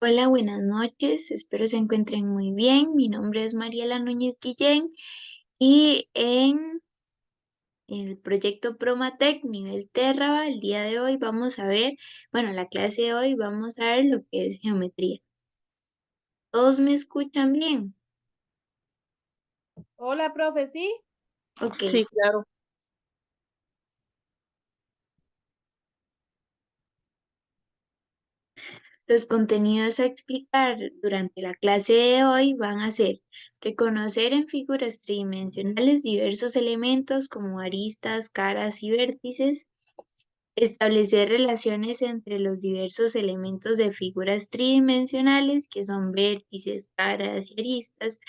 Hola, buenas noches. Espero se encuentren muy bien. Mi nombre es Mariela Núñez Guillén y en el proyecto Promatec nivel Terraba, el día de hoy vamos a ver, la clase de hoy vamos a ver lo que es geometría. ¿Todos me escuchan bien? Hola, profe, ¿sí? Ok. Sí, claro. Los contenidos a explicar durante la clase de hoy van a ser reconocer en figuras tridimensionales diversos elementos como aristas, caras y vértices. Establecer relaciones entre los diversos elementos de figuras tridimensionales, que son vértices, caras y aristas,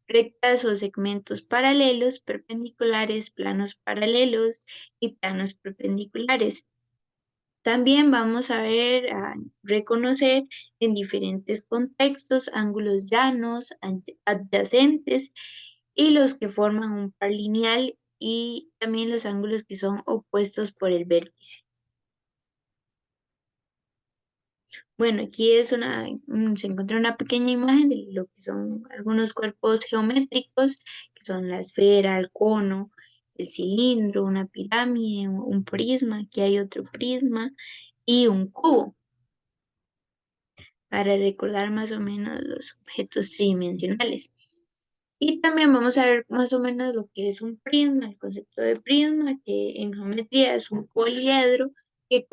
rectas o segmentos paralelos, perpendiculares, planos paralelos y planos perpendiculares. También vamos a reconocer en diferentes contextos ángulos llanos, adyacentes y los que forman un par lineal y también los ángulos que son opuestos por el vértice. Bueno, aquí se encuentra una pequeña imagen de lo que son algunos cuerpos geométricos, que son la esfera, el cono, el cilindro, una pirámide, un prisma, aquí hay otro prisma y un cubo, para recordar más o menos los objetos tridimensionales. Y también vamos a ver más o menos lo que es un prisma, el concepto de prisma, que en geometría es un poliedro que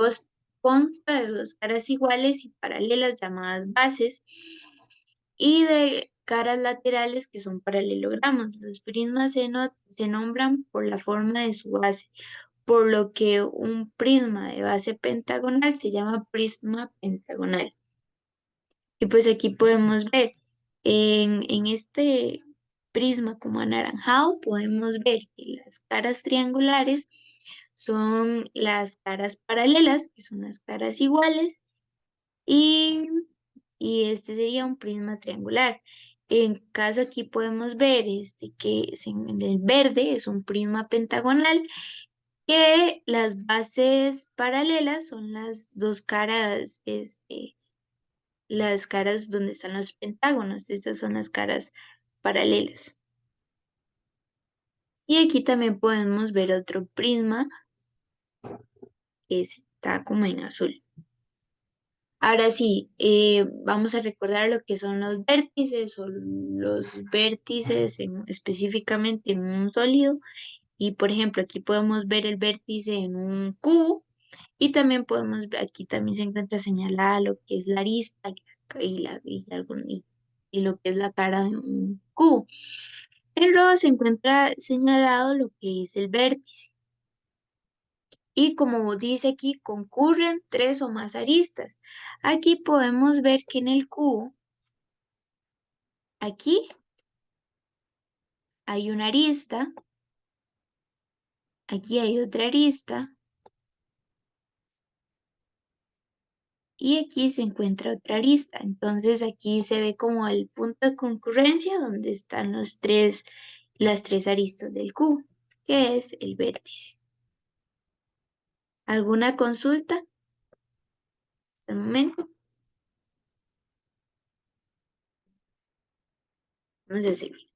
consta de dos caras iguales y paralelas llamadas bases y de caras laterales que son paralelogramos. Los prismas se nombran por la forma de su base, por lo que un prisma de base pentagonal se llama prisma pentagonal. Y pues aquí podemos ver en este prisma como anaranjado, podemos ver que las caras triangulares son las caras paralelas, que son las caras iguales, y, y este sería un prisma triangular. En caso aquí podemos ver en el verde es un prisma pentagonal, que las bases paralelas son las dos caras, las caras donde están los pentágonos, esas son las caras paralelas. Y aquí también podemos ver otro prisma que está como en azul. Ahora sí, vamos a recordar lo que son los vértices o los vértices específicamente en un sólido. Y por ejemplo, aquí podemos ver el vértice en un cubo y también aquí también se encuentra señalada lo que es la arista y lo que es la cara de un cubo. En rojo se encuentra señalado lo que es el vértice. Y como dice aquí, concurren tres o más aristas. Aquí podemos ver que en el cubo, aquí hay una arista, aquí hay otra arista y aquí se encuentra otra arista. Entonces aquí se ve como el punto de concurrencia donde están las tres aristas del cubo, que es el vértice. ¿Alguna consulta hasta el momento? Vamos a seguir.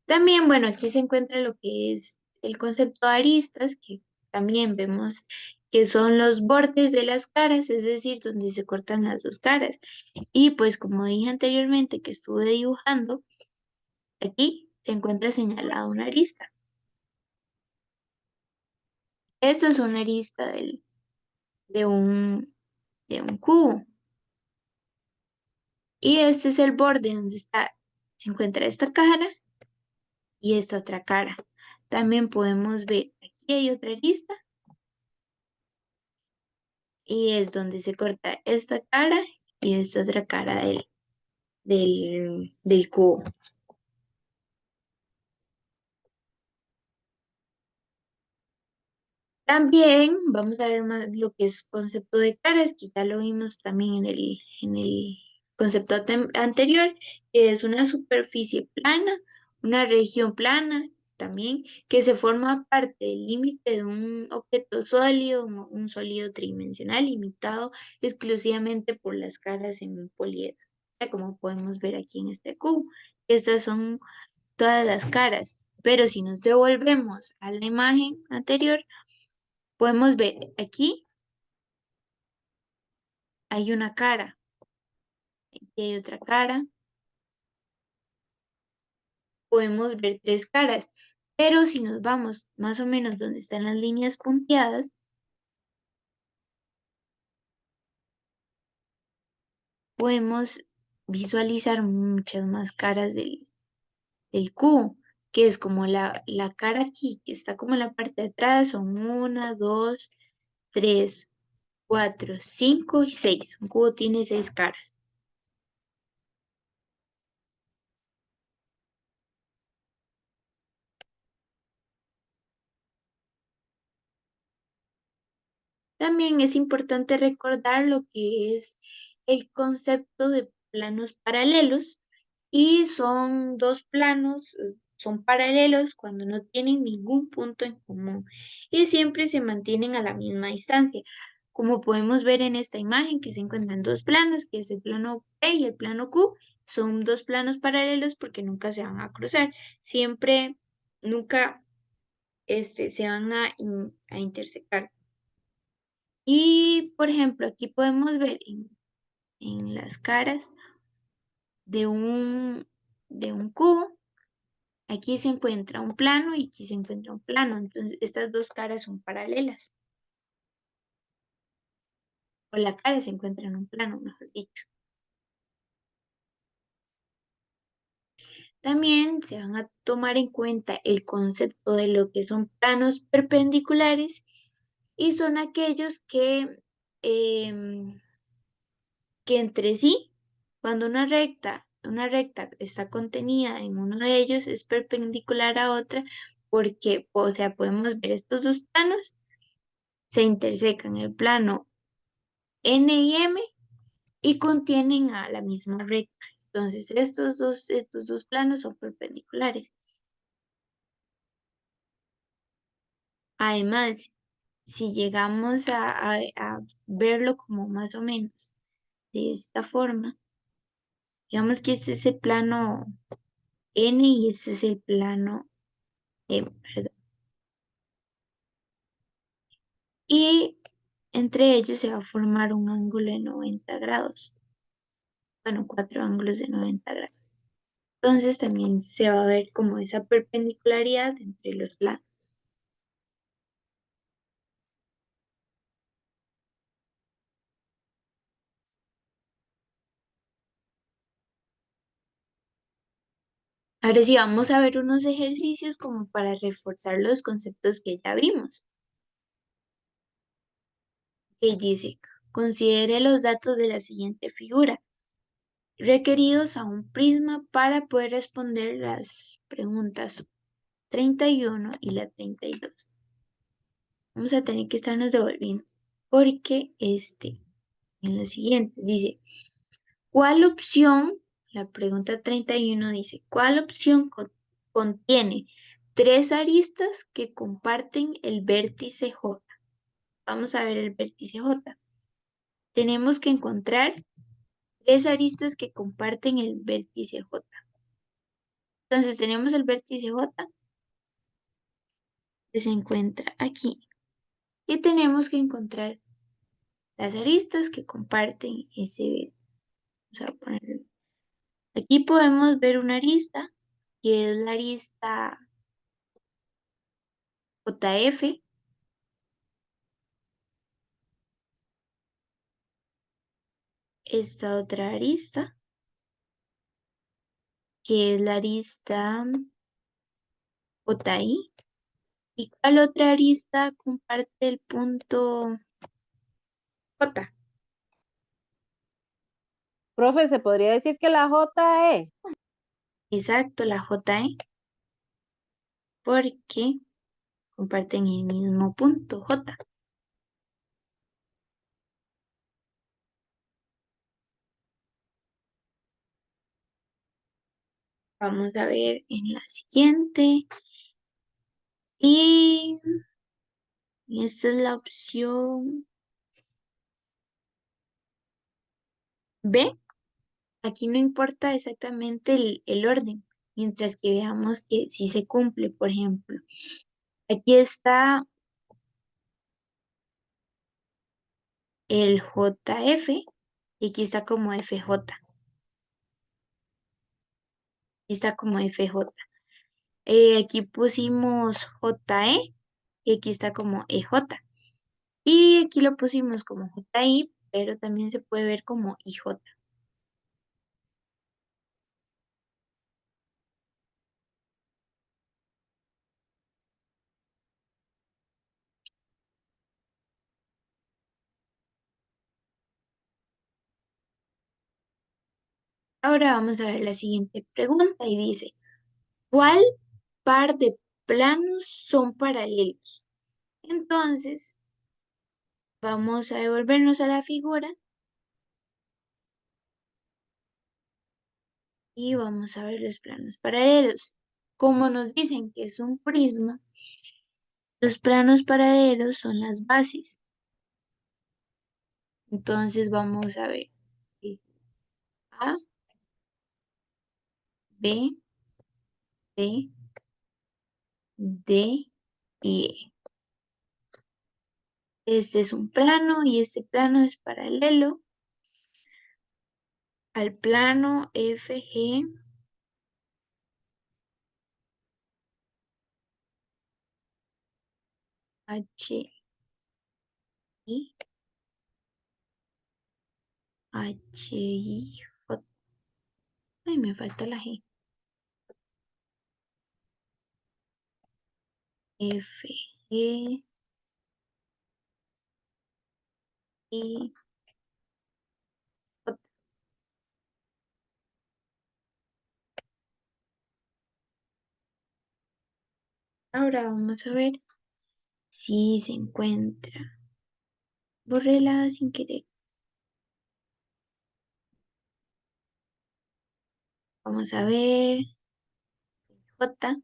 También, bueno, aquí se encuentra lo que es el concepto de aristas, que también vemos que son los bordes de las caras, es decir, donde se cortan las dos caras. Y pues como dije anteriormente que estuve dibujando, aquí se encuentra señalada una arista. Esta es una arista de un, de un cubo. Y este es el borde donde se encuentra esta cara y esta otra cara. También podemos ver, aquí hay otra arista y es donde se corta esta cara y esta otra cara del cubo. También vamos a ver más lo que es concepto de caras, que ya lo vimos también en el concepto anterior, que es una superficie plana, una región plana también, que se forma parte del límite de un objeto sólido, un sólido tridimensional limitado exclusivamente por las caras en un poliedro. como podemos ver aquí en este cubo. Estas son todas las caras, pero si nos devolvemos a la imagen anterior, podemos ver aquí hay una cara, aquí hay otra cara, podemos ver tres caras, pero si nos vamos más o menos donde están las líneas punteadas, podemos visualizar muchas más caras del cubo, que es como la cara aquí, que está como en la parte de atrás, son una, dos, tres, cuatro, cinco y seis. Un cubo tiene seis caras. También es importante recordar lo que es el concepto de planos paralelos y son dos planos, son paralelos cuando no tienen ningún punto en común y siempre se mantienen a la misma distancia. Como podemos ver en esta imagen que se encuentran dos planos, que es el plano P y el plano Q, son dos planos paralelos porque nunca se van a cruzar, siempre, nunca se van a intersecar. Y, por ejemplo, aquí podemos ver en las caras de de un cubo, aquí se encuentra un plano y aquí se encuentra un plano. Entonces, estas dos caras son paralelas. O la cara se encuentra en un plano, mejor dicho. También se van a tomar en cuenta el concepto de lo que son planos perpendiculares y son aquellos em, que entre sí, cuando una recta está contenida en uno de ellos, es perpendicular a otra, porque, o sea, podemos ver estos dos planos, se intersecan el plano N y M y contienen a la misma recta. Entonces, estos dos planos son perpendiculares. Además, si llegamos a verlo como más o menos de esta forma, digamos que este es el plano N y este es el plano perdón. Y entre ellos se va a formar un ángulo de 90 grados. Bueno, cuatro ángulos de 90 grados. Entonces también se va a ver como esa perpendicularidad entre los planos. Ahora sí vamos a ver unos ejercicios como para reforzar los conceptos que ya vimos. Que dice, considere los datos de la siguiente figura, requeridos a un prisma para poder responder las preguntas 31 y la 32. Vamos a tener que estarnos devolviendo porque en los siguientes dice, ¿cuál opción? La pregunta 31 dice, ¿cuál opción contiene tres aristas que comparten el vértice J? Vamos a ver el vértice J. Tenemos que encontrar tres aristas que comparten el vértice J. Entonces tenemos el vértice J que se encuentra aquí y tenemos que encontrar las aristas que comparten ese vértice. Vamos a poner. Aquí podemos ver una arista, que es la arista JF. Esta otra arista, que es la arista JI. ¿Y cuál otra arista comparte el punto J? Profe, ¿se podría decir que la JE? Exacto, la JE, porque comparten el mismo punto J. Vamos a ver en la siguiente. Y esta es la opción B. Aquí no importa exactamente el orden, mientras que veamos que sí se cumple. Por ejemplo, aquí está el JF y aquí está como FJ. Aquí está como FJ. Aquí pusimos JE y aquí está como EJ. Y aquí lo pusimos como JI, pero también se puede ver como IJ. Ahora vamos a ver la siguiente pregunta y dice, ¿cuál par de planos son paralelos? Entonces, vamos a devolvernos a la figura y vamos a ver los planos paralelos. Como nos dicen que es un prisma, los planos paralelos son las bases. Entonces vamos a ver A, B, C, D y E. Este es un plano y este plano es paralelo al plano FG, HI, HI, J. Ay, me falta la G. F, G, I, J. Ahora vamos a ver si se encuentra. Borrela sin querer. Vamos a ver. J.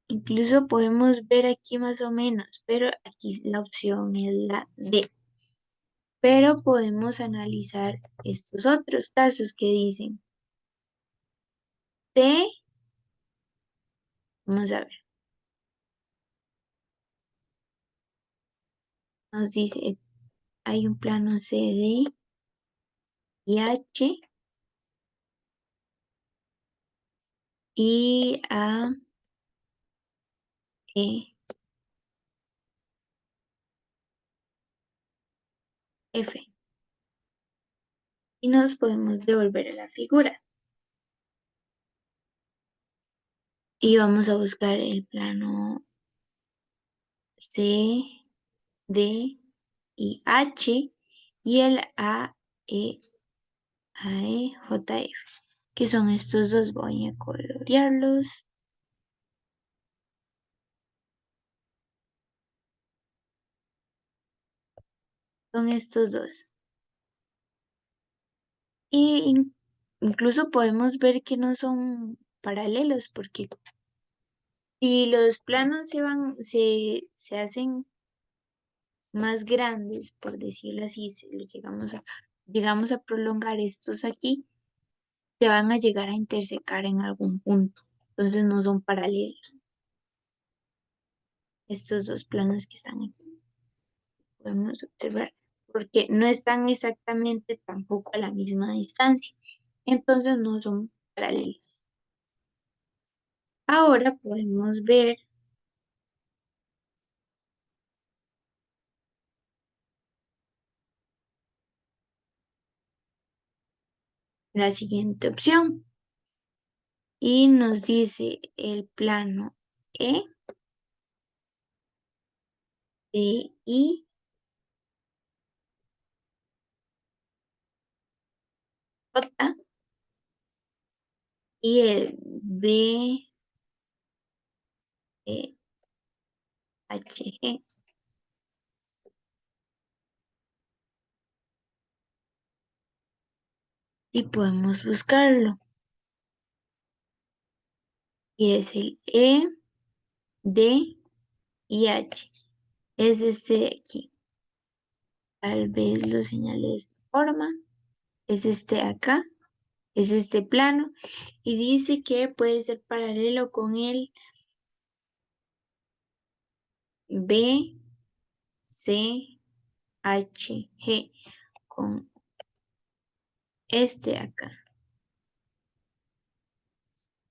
Incluso podemos ver aquí más o menos, pero aquí la opción es la D. Pero podemos analizar estos otros casos que dicen T. Vamos a ver. Nos dice, hay un plano CD y H y A, E, F. Y nos podemos devolver a la figura. Y vamos a buscar el plano C, D y H y el J, F, que son estos dos. Voy a colorearlos. Son estos dos. Y incluso podemos ver que no son paralelos, porque si los planos se hacen más grandes, por decirlo así, si los llegamos a prolongar estos aquí, se van a llegar a intersecar en algún punto. Entonces no son paralelos. Estos dos planos que están aquí, podemos observar, porque no están exactamente tampoco a la misma distancia. Entonces no son paralelos. Ahora podemos ver la siguiente opción y nos dice el plano E, D, I, J y el B, E, H, G. Y podemos buscarlo. Y es el E, D y H. Es este de aquí. Tal vez lo señale de esta forma. Es este acá, es este plano. Y dice que puede ser paralelo con el B, C, H, G, con este acá,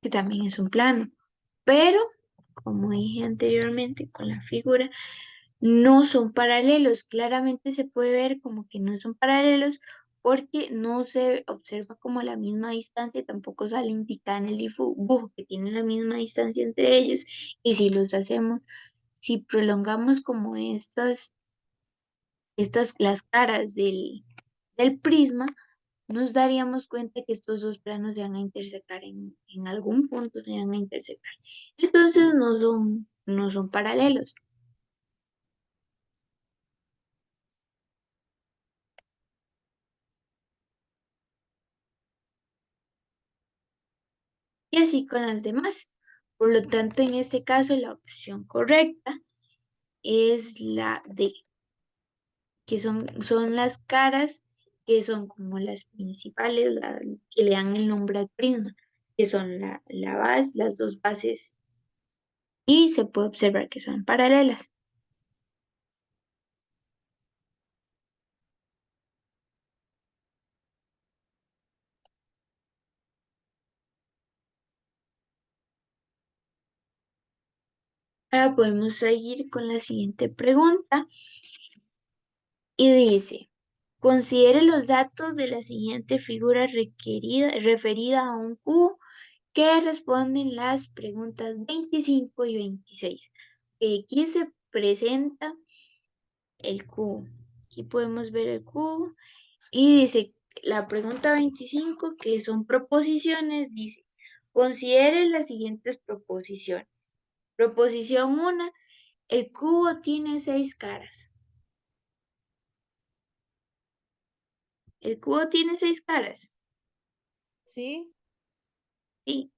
que también es un plano. Pero, como dije anteriormente con la figura, no son paralelos. Claramente se puede ver como que no son paralelos porque no se observa como la misma distancia, tampoco sale indicada en el dibujo que tienen la misma distancia entre ellos. Y si los hacemos, si prolongamos como las caras del prisma, nos daríamos cuenta que estos dos planos se van a intersecar en algún punto, se van a intersecar. Entonces no son paralelos. Y así con las demás. Por lo tanto, en este caso, la opción correcta es la D, que son las caras que son como las principales, que le dan el nombre al prisma, que son la base, las dos bases, y se puede observar que son paralelas. Ahora podemos seguir con la siguiente pregunta y dice, considere los datos de la siguiente figura referida a un cubo que responden las preguntas 25 y 26. Aquí se presenta el cubo. Aquí podemos ver el cubo y dice la pregunta 25, que son proposiciones, dice, considere las siguientes proposiciones. Proposición 1, el cubo tiene 6 caras. El cubo tiene 6 caras. Sí. Sí,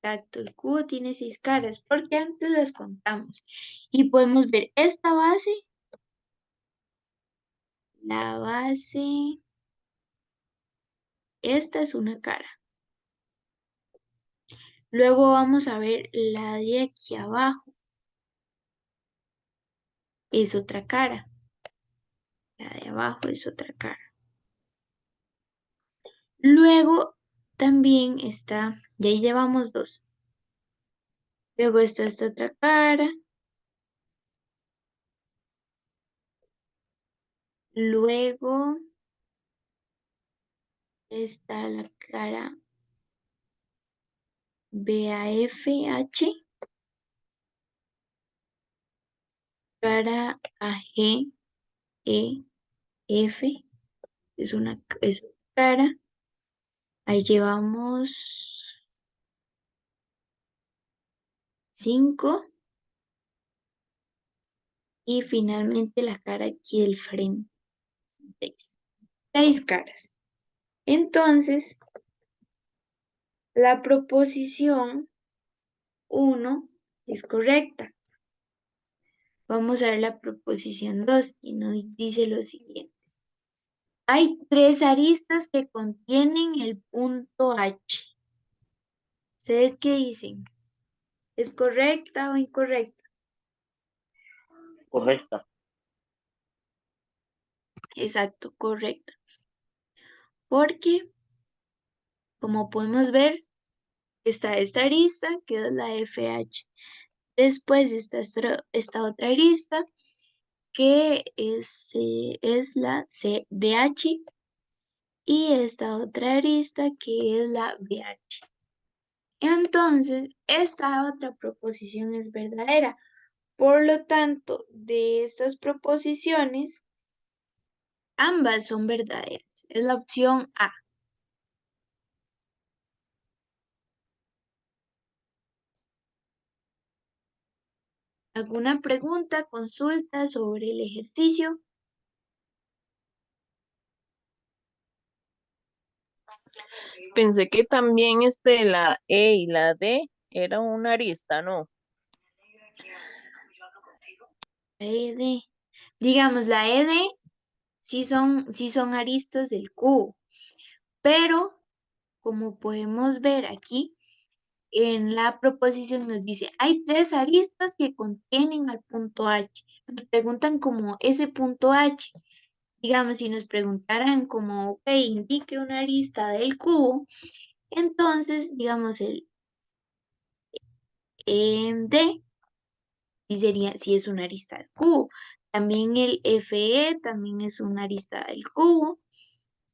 exacto, el cubo tiene 6 caras porque antes las contamos. Y podemos ver esta base, la base, esta es una cara. Luego vamos a ver la de aquí abajo, es otra cara. La de abajo es otra cara. Luego también está, de ahí llevamos dos. Luego está esta otra cara. Luego está la cara BAFH, cara AGEF, es una cara. Ahí llevamos 5. Y finalmente la cara aquí del frente. 6. 6 caras. Entonces, la proposición 1 es correcta. Vamos a ver la proposición 2 y nos dice lo siguiente. Hay 3 aristas que contienen el punto H. ¿Ustedes qué dicen? ¿Es correcta o incorrecta? Correcta. Exacto, correcta. Porque, como podemos ver, está esta arista que es la FH. Después está esta otra arista que es la CDH y esta otra arista que es la BH. Entonces, esta otra proposición es verdadera. Por lo tanto, de estas proposiciones, ambas son verdaderas. Es la opción A. ¿Alguna pregunta, consulta sobre el ejercicio? Pensé que también la E y la D era una arista, ¿no? B, D. Digamos, la ED sí son aristas del cubo, pero como podemos ver aquí, en la proposición nos dice, hay tres aristas que contienen al punto H. Nos preguntan como ese punto H. Digamos, si nos preguntaran como, ok, indique una arista del cubo, entonces, digamos, el D sí sería, sí es una arista del cubo. También el FE también es una arista del cubo.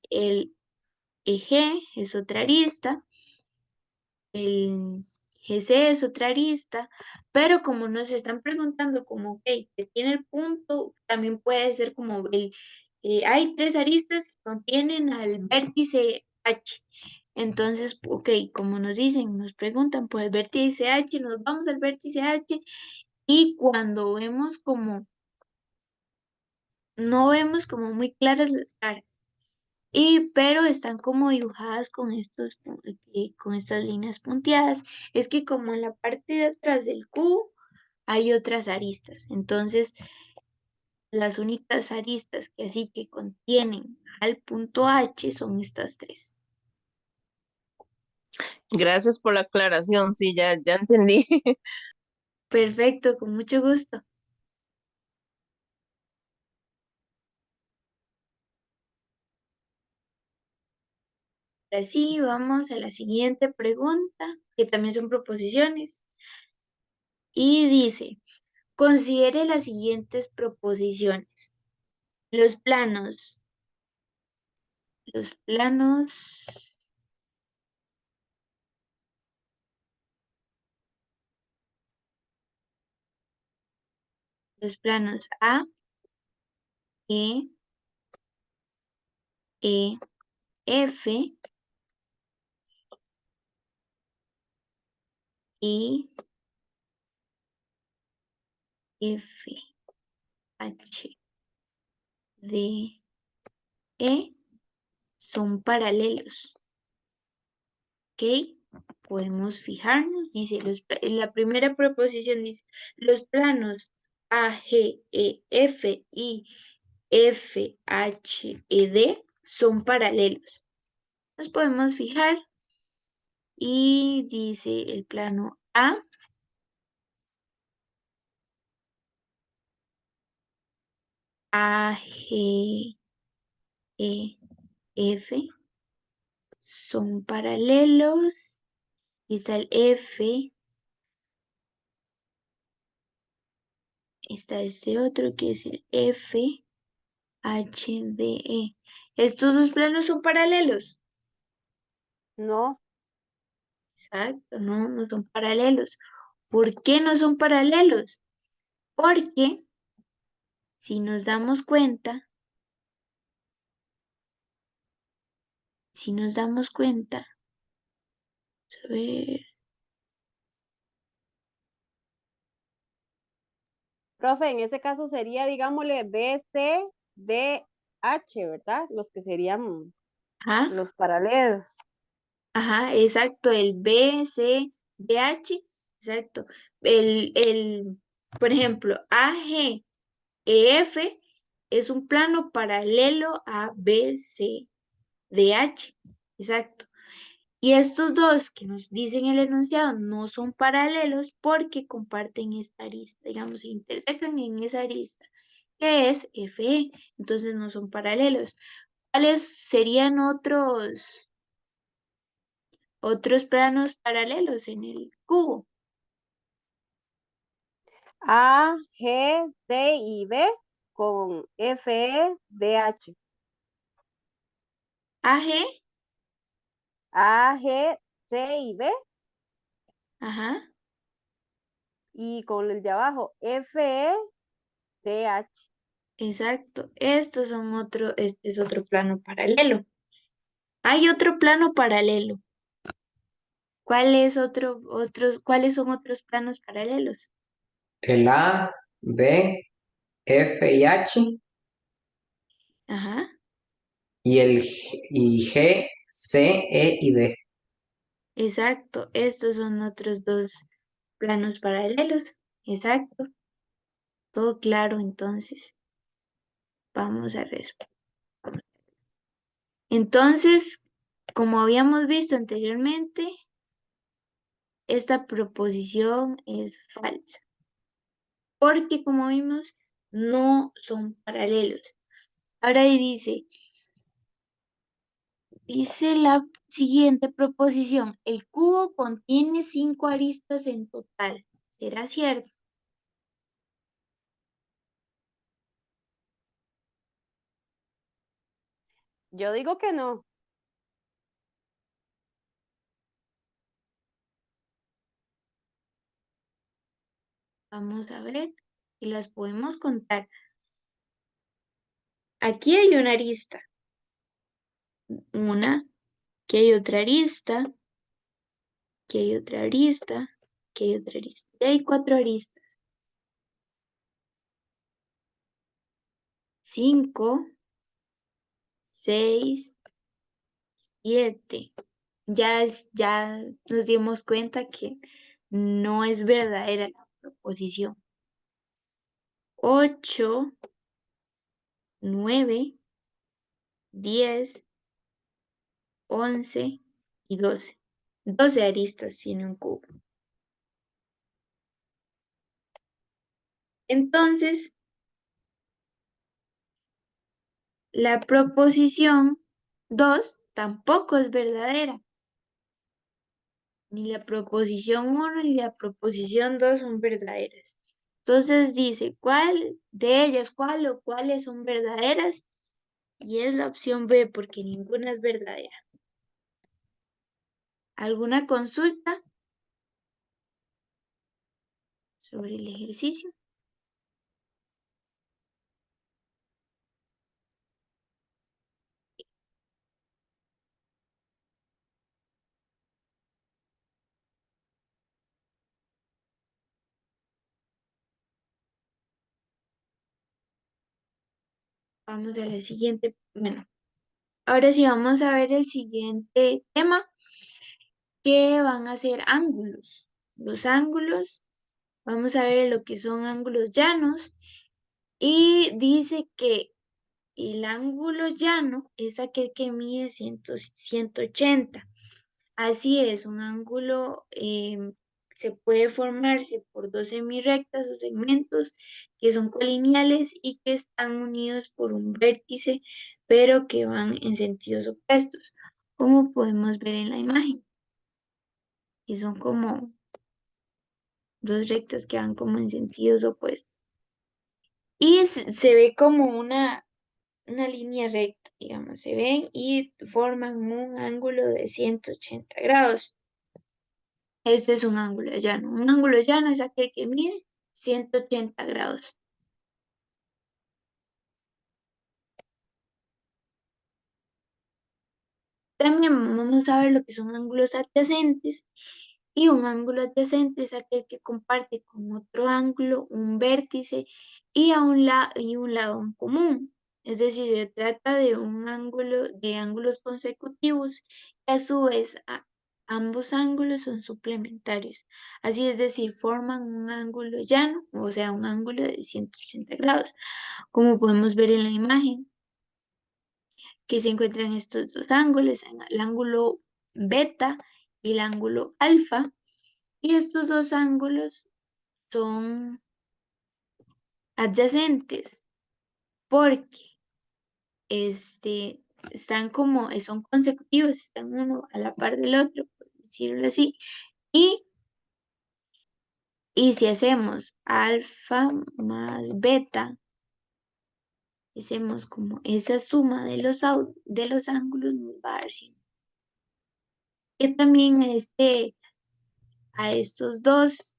El EG es otra arista. El GC es otra arista. Pero como nos están preguntando como, ok, que tiene el punto, también puede ser como hay tres aristas que contienen al vértice H. Entonces, ok, como nos dicen, nos preguntan por el vértice H, nos vamos al vértice H y cuando vemos como, no vemos como muy claras las caras, pero están como dibujadas con con estas líneas punteadas, es que como en la parte de atrás del cubo hay otras aristas, entonces las únicas aristas que así que contienen al punto H son estas tres. Gracias por la aclaración, sí, ya entendí. Perfecto, con mucho gusto. Así vamos a la siguiente pregunta, que también son proposiciones. Y dice, considere las siguientes proposiciones. Los planos, los planos, los planos A, E, E, F y F, H, D, E son paralelos. ¿Ok? Podemos fijarnos, dice, la primera proposición dice, los planos A, G, E, F y F, H, E, D son paralelos. Nos podemos fijar y dice el plano A, G, E, F son paralelos. Y está el F, está este otro que es el F, H, D, E. Estos dos planos son paralelos. No, Exacto, no, no son paralelos. ¿Por qué no son paralelos? Porque si nos damos cuenta, si nos damos cuenta, a ver, profe, en ese caso sería, digámosle, B, C, D, H, ¿verdad? Los que serían ajá, los paralelos. ajá, exacto, el B, C, D, H, exacto. Por ejemplo, A, G, E, F es un plano paralelo a B, C, D, H, exacto. Y estos dos que nos dicen el enunciado no son paralelos porque comparten esta arista, digamos, se intersecan en esa arista, que es FE, entonces no son paralelos. ¿Cuáles serían otros planos paralelos en el cubo? A, G, C y B con F, E, D, H. AG, A, G, C y B ajá, y con el de abajo F, E, D, H. exacto. Este es otro plano paralelo. Hay otro plano paralelo. ¿Cuáles son otros planos paralelos? El A, B, F y H Ajá. y G, C, E y D. Exacto, estos son otros dos planos paralelos. Exacto, todo claro entonces. Vamos a responder. Entonces, como habíamos visto anteriormente, esta proposición es falsa, porque como vimos, no son paralelos. Ahora dice la siguiente proposición, el cubo contiene 5 aristas en total. ¿Será cierto? Yo digo que no. Vamos a ver y las podemos contar. Aquí hay una arista. Una, aquí hay otra arista, aquí hay otra arista, aquí hay otra arista. Y hay 4 aristas. 5, 6, 7. Ya nos dimos cuenta que no es verdadera la proposición. 8, 9, 10, 11 y 12. 12 aristas tiene un cubo. Entonces, la proposición 2 tampoco es verdadera. Ni la proposición 1 ni la proposición 2 son verdaderas. Entonces dice, ¿cuál de ellas, cuál o cuáles son verdaderas? Y es la opción B, porque ninguna es verdadera. ¿Alguna consulta sobre el ejercicio? Vamos a la siguiente. Bueno, ahora sí vamos a ver el siguiente tema, que van a ser ángulos. Los ángulos, vamos a ver lo que son ángulos llanos. Y dice que el ángulo llano es aquel que mide 180. Así es, un ángulo se puede formarse por dos semirectas o segmentos que son colineales y que están unidos por un vértice, pero que van en sentidos opuestos, como podemos ver en la imagen. Y son como dos rectas que van como en sentidos opuestos. Y se ve como una línea recta, digamos, se ven y forman un ángulo de 180 grados. Este es un ángulo llano. Un ángulo llano es aquel que mide 180 grados. También vamos a ver lo que son ángulos adyacentes. Y un ángulo adyacente es aquel que comparte con otro ángulo un vértice y un lado en común. Es decir, se trata de un ángulo de ángulos consecutivos y a su vez ambos ángulos son suplementarios. Así es decir, forman un ángulo llano, o sea, un ángulo de 180 grados, como podemos ver en la imagen que se encuentran estos dos ángulos, el ángulo beta y el ángulo alfa. Y estos dos ángulos son adyacentes porque están como, son consecutivos, están uno a la par del otro, por decirlo así. Y, y si hacemos alfa más beta, hacemos como esa suma de de los ángulos, nos va a dar 100. Que también a estos dos,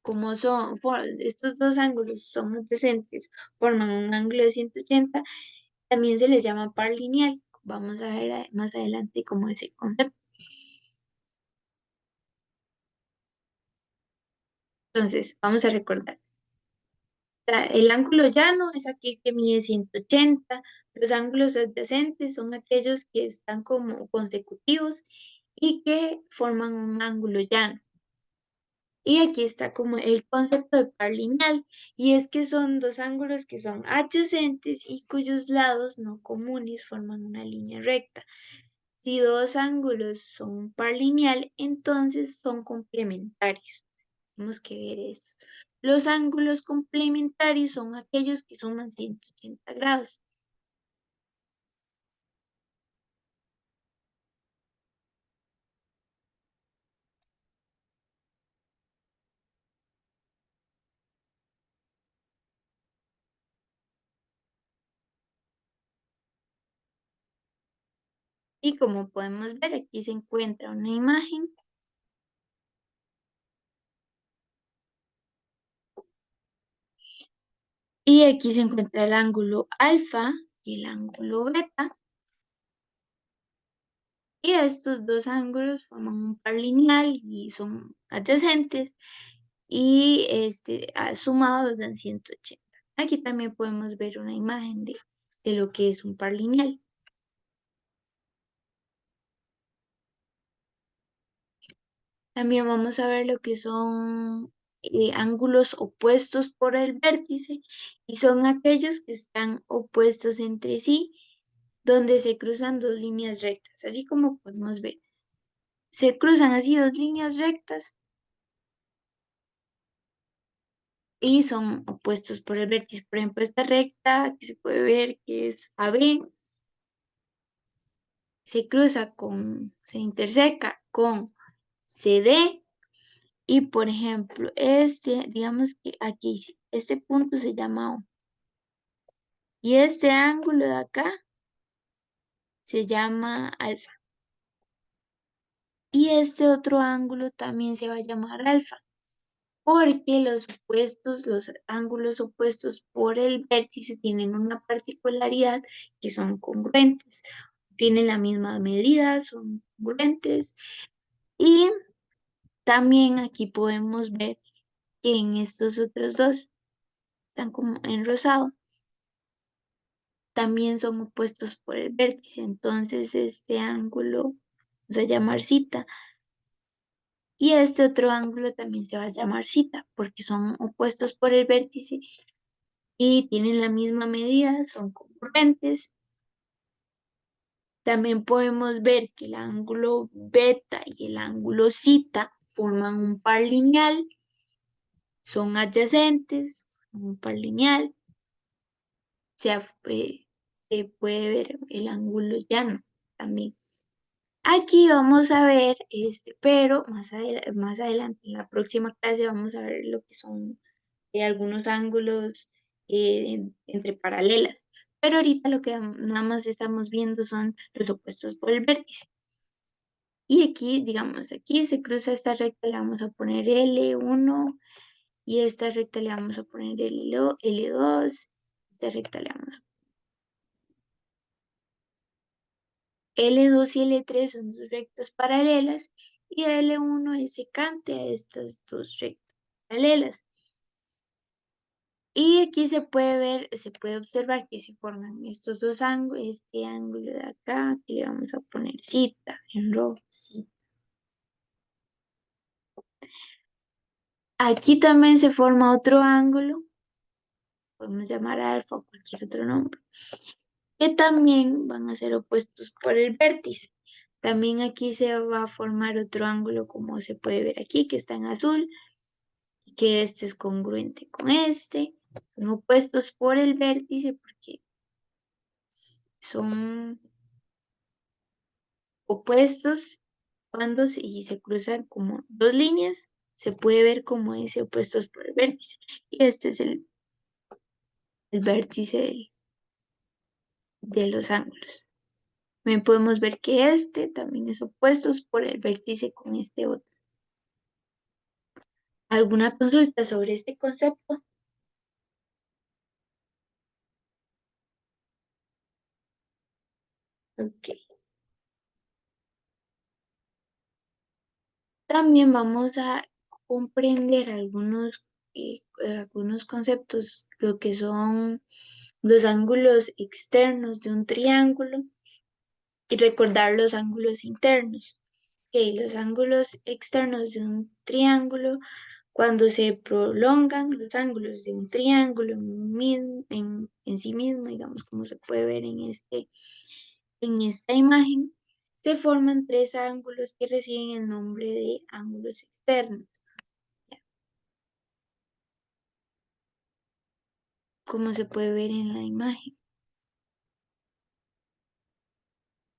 como estos dos ángulos son adyacentes, forman un ángulo de 180, también se les llama par lineal. Vamos a ver más adelante cómo es el concepto. Entonces, vamos a recordar. El ángulo llano es aquel que mide 180. Los ángulos adyacentes son aquellos que están como consecutivos y que forman un ángulo llano. Y aquí está como el concepto de par lineal, y es que son dos ángulos que son adyacentes y cuyos lados no comunes forman una línea recta. Si dos ángulos son par lineal, entonces son complementarios. Tenemos que ver eso. Los ángulos complementarios son aquellos que suman 180 grados. Y como podemos ver, aquí se encuentra una imagen. Y aquí se encuentra el ángulo alfa y el ángulo beta. Y estos dos ángulos forman un par lineal y son adyacentes y sumados dan 180. Aquí también podemos ver una imagen de lo que es un par lineal. También vamos a ver lo que son ángulos opuestos por el vértice y son aquellos que están opuestos entre sí, donde se cruzan dos líneas rectas, así como podemos ver. Se cruzan así dos líneas rectas y son opuestos por el vértice. Por ejemplo, esta recta que se puede ver que es AB, se interseca con CD. Y por ejemplo, digamos que aquí, este punto se llama O. Y este ángulo de acá se llama alfa. Y este otro ángulo también se va a llamar alfa. Porque los ángulos opuestos por el vértice tienen una particularidad que son congruentes. Tienen la misma medida, son congruentes. Y también aquí podemos ver que en estos otros dos están como en rosado, también son opuestos por el vértice. Entonces este ángulo se va a llamar cita. Y este otro ángulo también se va a llamar cita porque son opuestos por el vértice y tienen la misma medida, son congruentes. También podemos ver que el ángulo beta y el ángulo cita forman un par lineal, son adyacentes, un par lineal. Se puede ver el ángulo llano también. Aquí vamos a ver, pero más adelante, en la próxima clase, vamos a ver lo que son algunos ángulos entre paralelas. Pero ahorita lo que nada más estamos viendo son los opuestos por el vértice. Y aquí, digamos, aquí se cruza esta recta, le vamos a poner L1 y esta recta le vamos a poner L2, esta recta le vamos a L2 y L3 son dos rectas paralelas y L1 es secante a estas dos rectas paralelas. Y aquí se puede ver, se puede observar que se forman estos dos ángulos, este ángulo de acá, que le vamos a poner cita en rojo, cita. Aquí también se forma otro ángulo, podemos llamar alfa o cualquier otro nombre, que también van a ser opuestos por el vértice. También aquí se va a formar otro ángulo, como se puede ver aquí, que está en azul, y que este es congruente con este. Son opuestos por el vértice porque son opuestos cuando y se cruzan como dos líneas, se puede ver como ese opuestos por el vértice. Y este es el vértice de los ángulos. También podemos ver que este también es opuestos por el vértice con este otro. ¿Alguna consulta sobre este concepto? Ok. También vamos a comprender algunos conceptos, lo que son los ángulos externos de un triángulo y recordar los ángulos internos. Ok, los ángulos externos de un triángulo Cuando se prolongan los ángulos de un triángulo en sí mismo, digamos, como se puede ver en esta imagen, se forman tres ángulos que reciben el nombre de ángulos externos, como se puede ver en la imagen.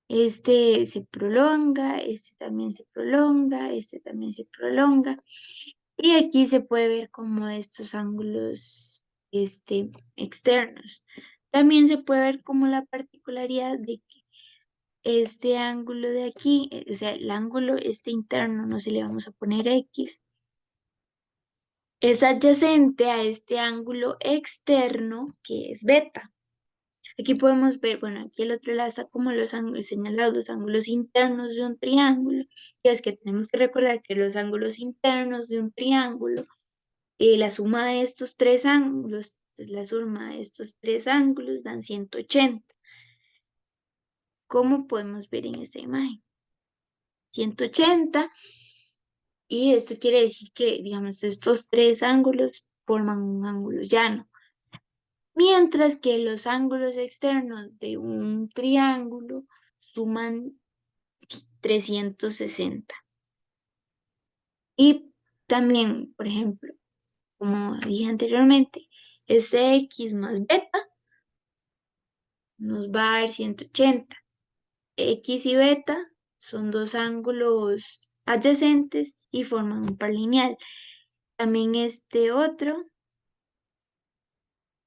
Este se prolonga, este también se prolonga, este también se prolonga. Y aquí se puede ver como estos ángulos externos. También se puede ver como la particularidad de que este ángulo de aquí, o sea, el ángulo interno, no se le vamos a poner X, es adyacente a este ángulo externo que es beta. Aquí podemos ver, bueno, aquí el otro lado está como los ángulos señalados, los ángulos internos de un triángulo. Y es que tenemos que recordar que los ángulos internos de un triángulo, la suma de estos tres ángulos, la suma de estos tres ángulos dan 180. ¿Cómo podemos ver en esta imagen? 180. Y esto quiere decir que, digamos, estos tres ángulos forman un ángulo llano. Mientras que los ángulos externos de un triángulo suman 360. Y también, por ejemplo, como dije anteriormente, este X más beta nos va a dar 180. X y beta son dos ángulos adyacentes y forman un par lineal. También este otro,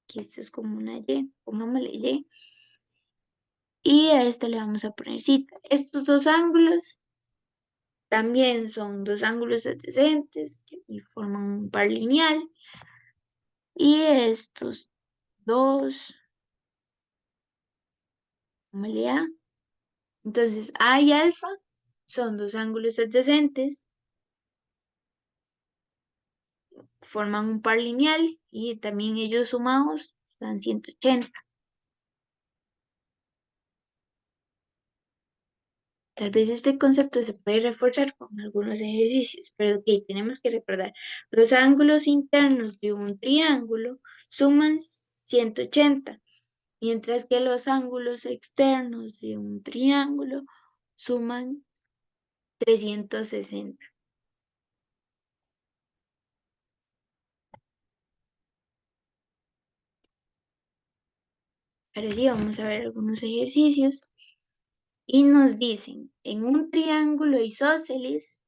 que este es como una Y, pongámosle Y, y a este le vamos a poner cita. Estos dos ángulos también son dos ángulos adyacentes y forman un par lineal. Y estos dos, pongámosle A. Entonces, A y alfa son dos ángulos adyacentes, forman un par lineal y también ellos sumados dan 180. Tal vez este concepto se puede reforzar con algunos ejercicios, pero ok, tenemos que recordar, los ángulos internos de un triángulo suman 180, mientras que los ángulos externos de un triángulo suman 360. Ahora sí, vamos a ver algunos ejercicios. Y nos dicen, en un triángulo isósceles,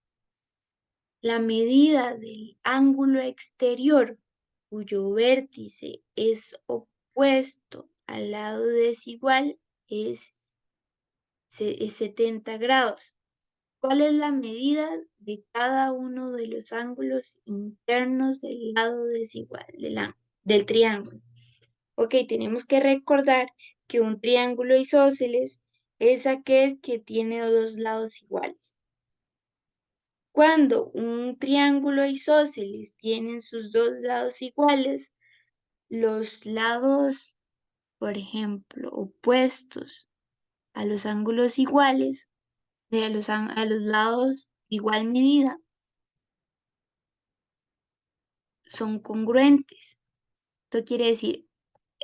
la medida del ángulo exterior cuyo vértice es opuesto al lado desigual es 70 grados. ¿Cuál es la medida de cada uno de los ángulos internos del lado desigual del triángulo? Ok, tenemos que recordar que un triángulo isósceles es aquel que tiene dos lados iguales. Cuando un triángulo isósceles tiene sus dos lados iguales, los lados, por ejemplo, opuestos a los ángulos iguales, a los lados de igual medida, son congruentes. Esto quiere decir,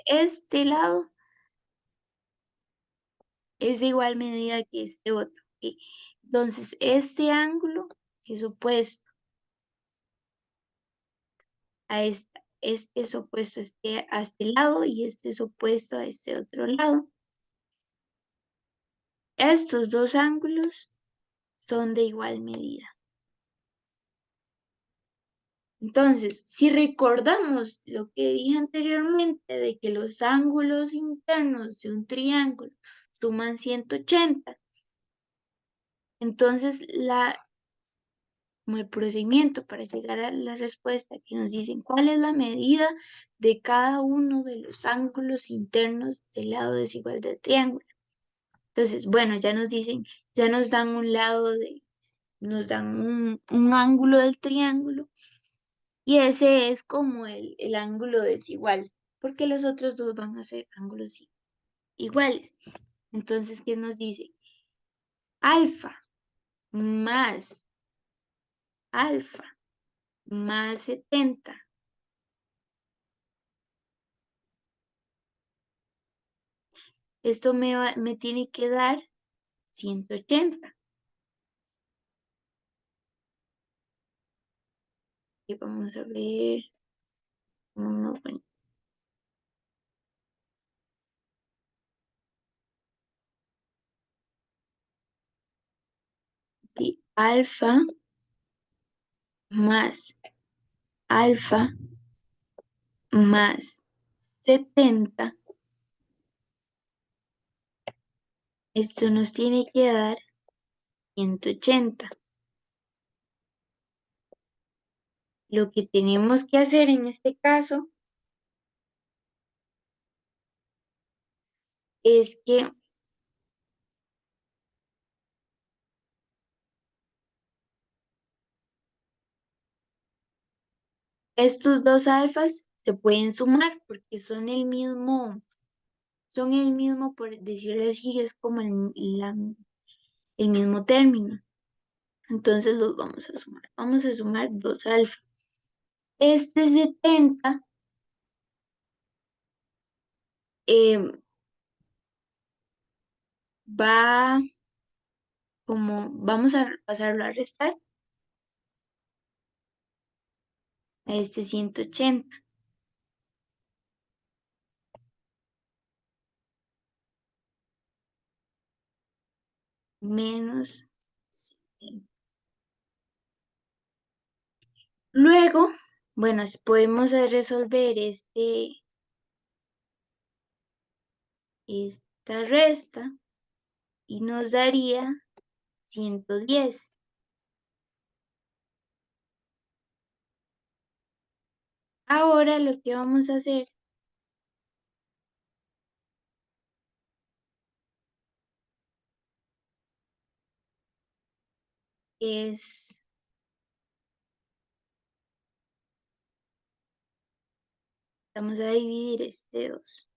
este lado es de igual medida que este otro. ¿Ok? Entonces, este ángulo es opuesto a este es opuesto a este lado y este es opuesto a este otro lado. Estos dos ángulos son de igual medida. Entonces, si recordamos lo que dije anteriormente de que los ángulos internos de un triángulo suman 180, entonces como el procedimiento para llegar a la respuesta que nos dicen cuál es la medida de cada uno de los ángulos internos del lado desigual del triángulo. Entonces, bueno, ya nos dicen, ya nos dan nos dan un ángulo del triángulo y ese es como el ángulo desigual, porque los otros dos van a ser ángulos iguales. Entonces, ¿qué nos dice? Alfa más alfa más 70. Esto me tiene que dar 180. Y vamos a ver cómo nos pone. Y alfa más alfa más 70. Esto nos tiene que dar 180. Lo que tenemos que hacer en este caso es que estos dos alfas se pueden sumar porque son el mismo, por decirlo así, es como el mismo término. Entonces los vamos a sumar. Vamos a sumar 2 alfa. Este 70 va como, vamos a pasarlo a restar a este 180 menos 70. Luego, bueno, podemos resolver esta resta y nos daría 110. Ahora lo que vamos a hacer es, vamos a dividir este 2.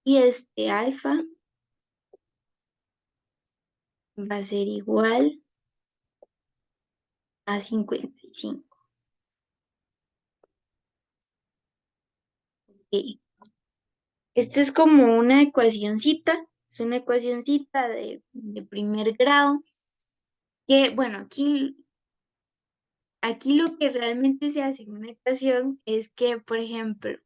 Y este alfa va a ser igual a 55. Ok. Esta es como una ecuacioncita, es una ecuacioncita de primer grado, que bueno, aquí lo que realmente se hace en una ecuación es que, por ejemplo,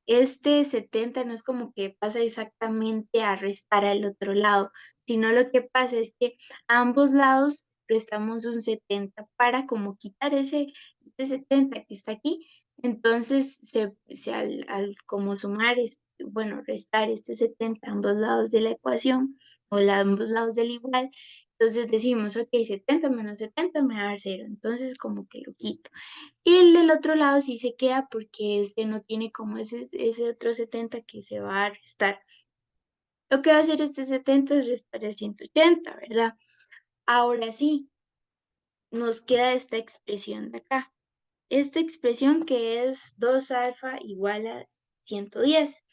este 70 no es como que pasa exactamente a restar al otro lado, sino lo que pasa es que a ambos lados restamos un 70 para como quitar este 70 que está aquí. Entonces, al como sumar, bueno, restar este 70 a ambos lados de la ecuación o ambos lados del igual, entonces decimos, ok, 70 menos 70 me va a dar 0. Entonces, como que lo quito. Y el del otro lado sí se queda porque este no tiene como ese otro 70 que se va a restar. Lo que va a hacer este 70 es restar el 180, ¿verdad? Ahora sí, nos queda esta expresión de acá. Esta expresión que es 2 alfa igual a 110.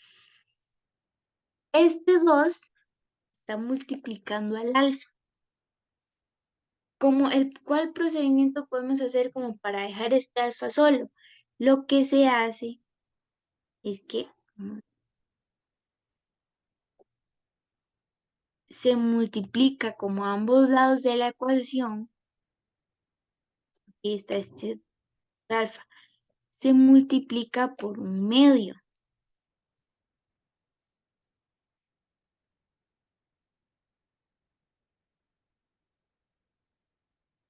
Este 2 está multiplicando al alfa. ¿Cuál procedimiento podemos hacer como para dejar este alfa solo? Lo que se hace es que se multiplica como a ambos lados de la ecuación, y está este alfa, se multiplica por un medio.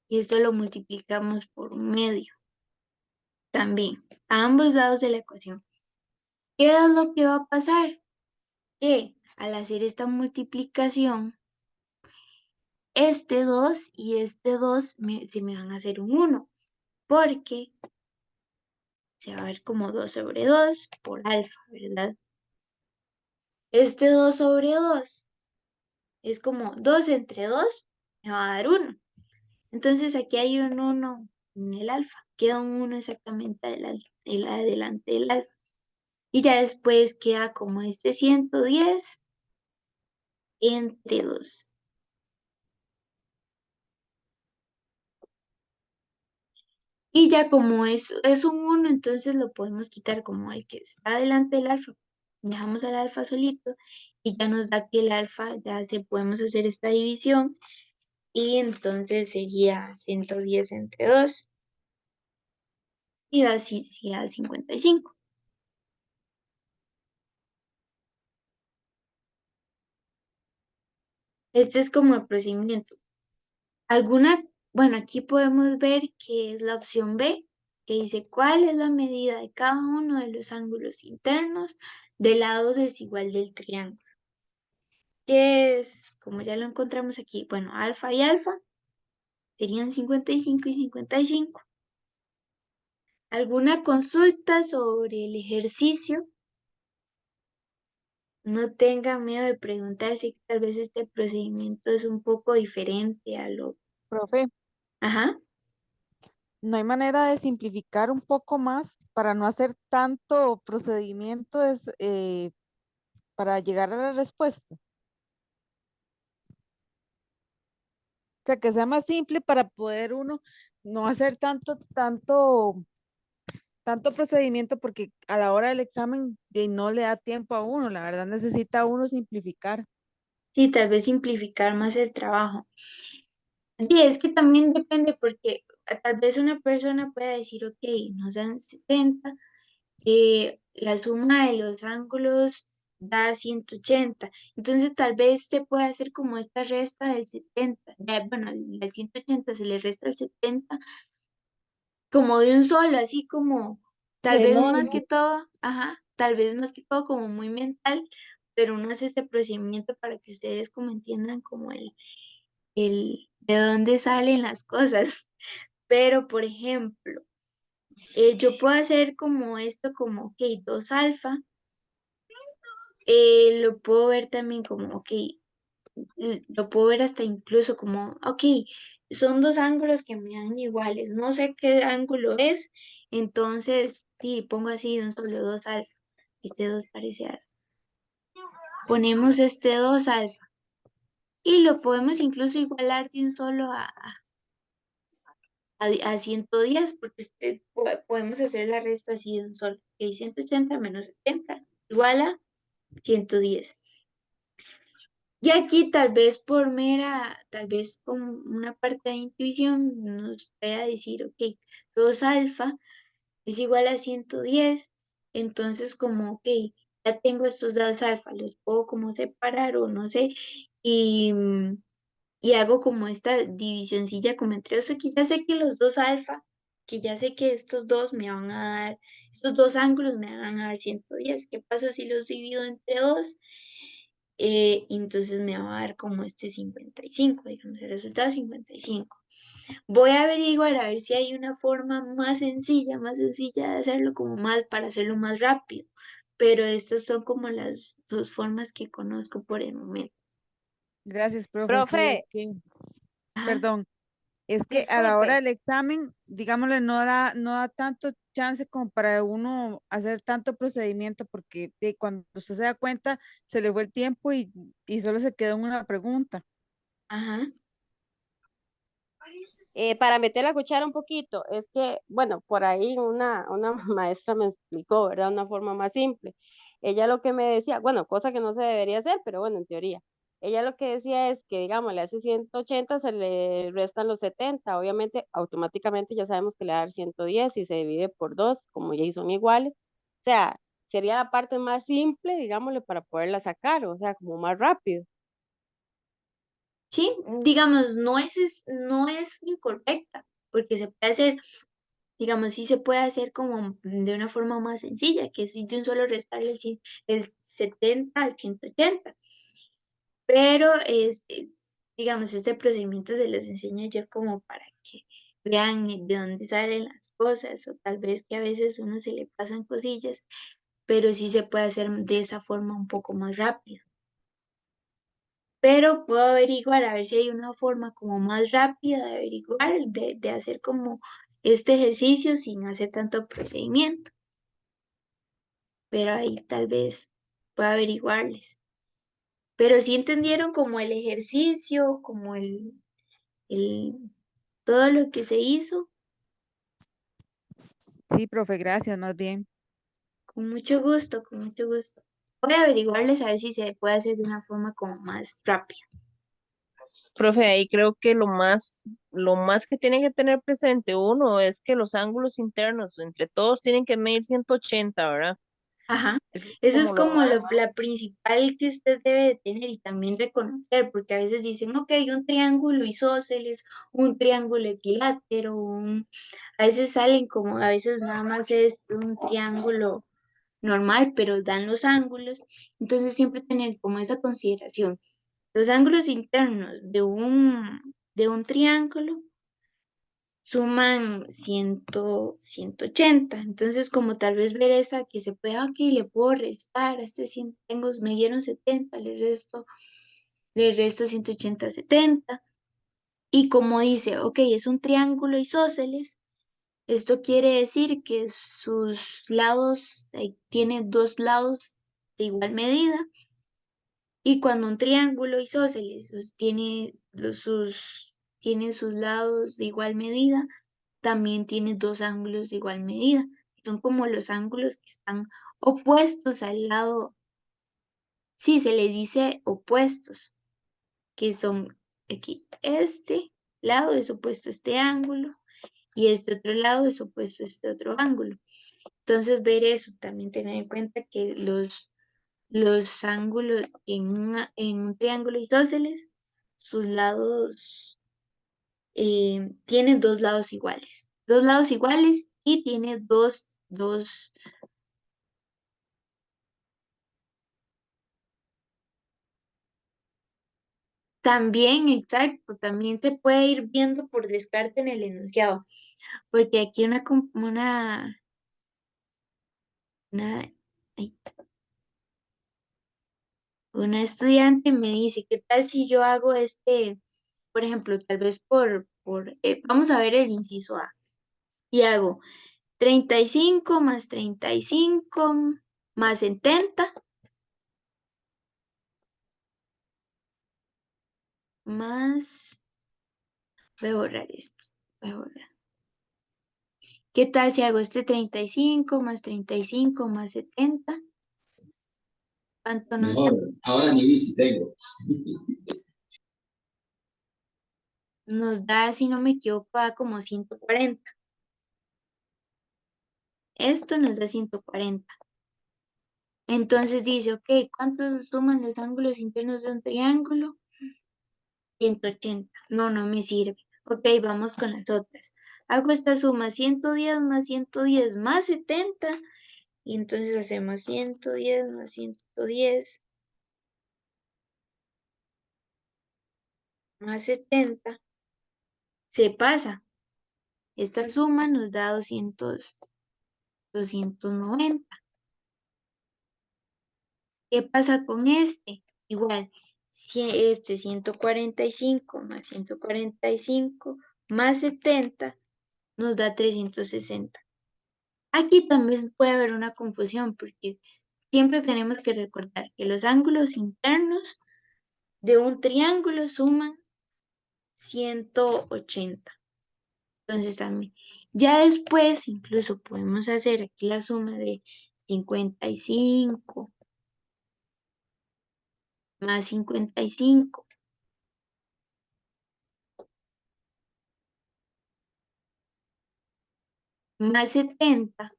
Y esto lo multiplicamos por un medio también, a ambos lados de la ecuación. ¿Qué es lo que va a pasar? Que al hacer esta multiplicación, este 2 y este 2 se me van a hacer un 1, porque se va a ver como 2 sobre 2 por alfa, ¿verdad? Este 2 sobre 2 es como 2 entre 2 me va a dar 1. Entonces aquí hay un 1 en el alfa. Queda un 1 exactamente adelante del alfa. Y ya después queda como este 110 entre 2. Y ya como es un uno, entonces lo podemos quitar como el que está delante del alfa. Dejamos al alfa solito y ya nos da que el alfa ya se podemos hacer esta división y entonces sería 110 entre 2 y así sí da 55. Este es como el procedimiento. Bueno, aquí podemos ver que es la opción B, que dice cuál es la medida de cada uno de los ángulos internos del lado desigual del triángulo. Que es, como ya lo encontramos aquí, bueno, alfa y alfa serían 55 y 55. ¿Alguna consulta sobre el ejercicio? No tenga miedo de preguntarse que tal vez este procedimiento es un poco diferente a lo... Profe, Ajá. ¿no hay manera de simplificar un poco más para no hacer tanto procedimiento para llegar a la respuesta? O sea, que sea más simple para poder uno no hacer tanto procedimiento porque a la hora del examen no le da tiempo a uno, la verdad necesita uno simplificar. Sí, tal vez simplificar más el trabajo. Y es que también depende porque tal vez una persona pueda decir, ok, nos dan 70, la suma de los ángulos da 180. Entonces tal vez se puede hacer como esta resta del 70. Bueno, el 180 se le resta el 70 como de un solo, así como tal vez más que todo, ajá, tal vez más que todo como muy mental, pero uno hace este procedimiento para que ustedes como entiendan como el de dónde salen las cosas. Pero, por ejemplo, yo puedo hacer como esto, como, ok, 2 alfa, lo puedo ver también como, ok, lo puedo ver hasta incluso como, ok, son dos ángulos que me dan iguales, no sé qué ángulo es, entonces, sí, pongo así un solo 2 alfa, este 2 parece alfa. Ponemos este 2 alfa y lo podemos incluso igualar de un solo a 110 porque podemos hacer la resta así de un solo, que 180 menos 70 igual a 110. Y aquí tal vez por mera, tal vez como una parte de intuición nos pueda decir, ok, 2 alfa es igual a 110, entonces como, ok, ya tengo estos 2 alfa, los puedo como separar o no sé, y, y hago como esta divisioncilla como entre, o sea, que ya sé que los 2 alfa, que ya sé que estos dos me van a dar, estos dos ángulos me van a dar 110. ¿Qué pasa si los divido entre 2? Entonces me va a dar como este 55, digamos, el resultado es 55. Voy a averiguar a ver si hay una forma más sencilla de hacerlo, como más, para hacerlo más rápido. Pero estas son como las dos formas que conozco por el momento. Gracias, profe. Sí, Profe, es que, Ajá, perdón, es que a la hora disculpe. del examen, digámosle, no da tanto chance como para uno hacer tanto procedimiento, porque cuando usted se da cuenta, se le fue el tiempo y solo se quedó en una pregunta. ajá, Para meter la cuchara un poquito, es que, bueno, por ahí una maestra me explicó, ¿verdad? Una forma más simple. Ella lo que me decía, bueno, cosa que no se debería hacer, pero bueno, en teoría. Ella lo que decía es que, digamos, le hace 180, se le restan los 70. Obviamente, automáticamente ya sabemos que le va a dar 110 y se divide por 2, como ya son iguales. O sea, sería la parte más simple, digámosle, para poderla sacar, o sea, como más rápido. sí, digamos, no es incorrecta, porque se puede hacer, digamos, sí se puede hacer como de una forma más sencilla, que es de un solo restarle el 70 al 180. Pero digamos, este procedimiento se los enseño yo como para que vean de dónde salen las cosas, o tal vez que a veces uno se le pasan cosillas, pero sí se puede hacer de esa forma un poco más rápido. Pero puedo averiguar a ver si hay una forma como más rápida de averiguar, de hacer como este ejercicio sin hacer tanto procedimiento. Pero ahí tal vez pueda averiguarles. Pero sí entendieron como el ejercicio, como el todo lo que se hizo. Sí, profe, gracias, más bien. Con mucho gusto, con mucho gusto. Voy a averiguarles a ver si se puede hacer de una forma como más rápida. Profe, ahí creo que lo más que tiene que tener presente uno es que los ángulos internos entre todos tienen que medir 180, ¿verdad? Ajá, Eso es eso es como lo como básico. la principal que usted debe de tener y también reconocer, porque a veces dicen, ok, un triángulo isósceles, un triángulo equilátero, a veces salen como, a veces nada más es un triángulo normal, pero dan los ángulos, entonces siempre tener como esa consideración. Los ángulos internos de un triángulo suman 180. Entonces, como tal vez ver esa que se puede, aquí le puedo restar, a este 100 tengo, me dieron 70, le resto 180, 70. Y como dice, ok, es un triángulo isósceles, esto quiere decir que sus lados, tiene dos lados de igual medida. Y cuando un triángulo isósceles tiene sus lados de igual medida, también tiene dos ángulos de igual medida. Son como los ángulos que están opuestos al lado. Sí, se le dice opuestos, que son aquí. Este lado es opuesto a este ángulo y este otro lado es opuesto a este otro ángulo. Entonces, ver eso, también tener en cuenta que los ángulos en un triángulo isósceles, sus lados tienen dos lados iguales. Dos lados iguales y tiene dos. También, exacto, también se puede ir viendo por descarte en el enunciado, porque aquí una, ay, una estudiante me dice, ¿qué tal si yo hago por ejemplo, tal vez vamos a ver el inciso A, y hago 35 más 35 más 70 más, voy a borrar esto, voy a borrar. ¿Qué tal si hago este 35 más 35 más 70? ¿Cuánto nos da? Mejor, ahora ni bici tengo. Nos da, si no me equivoco, da como 140. Esto nos da 140. Entonces dice, ok, ¿cuántos suman los ángulos internos de un triángulo? 180. No, no me sirve. Ok, vamos con las otras. Hago esta suma, 110 más 110 más 70. Y entonces hacemos 110 más 110 más 70. Se pasa. Esta suma nos da 290. ¿Qué pasa con este? Igual, si este 145 más 145 más 70 nos da 360. Aquí también puede haber una confusión porque siempre tenemos que recordar que los ángulos internos de un triángulo suman 180. Entonces también, ya después incluso podemos hacer aquí la suma de 55 más 55 más 70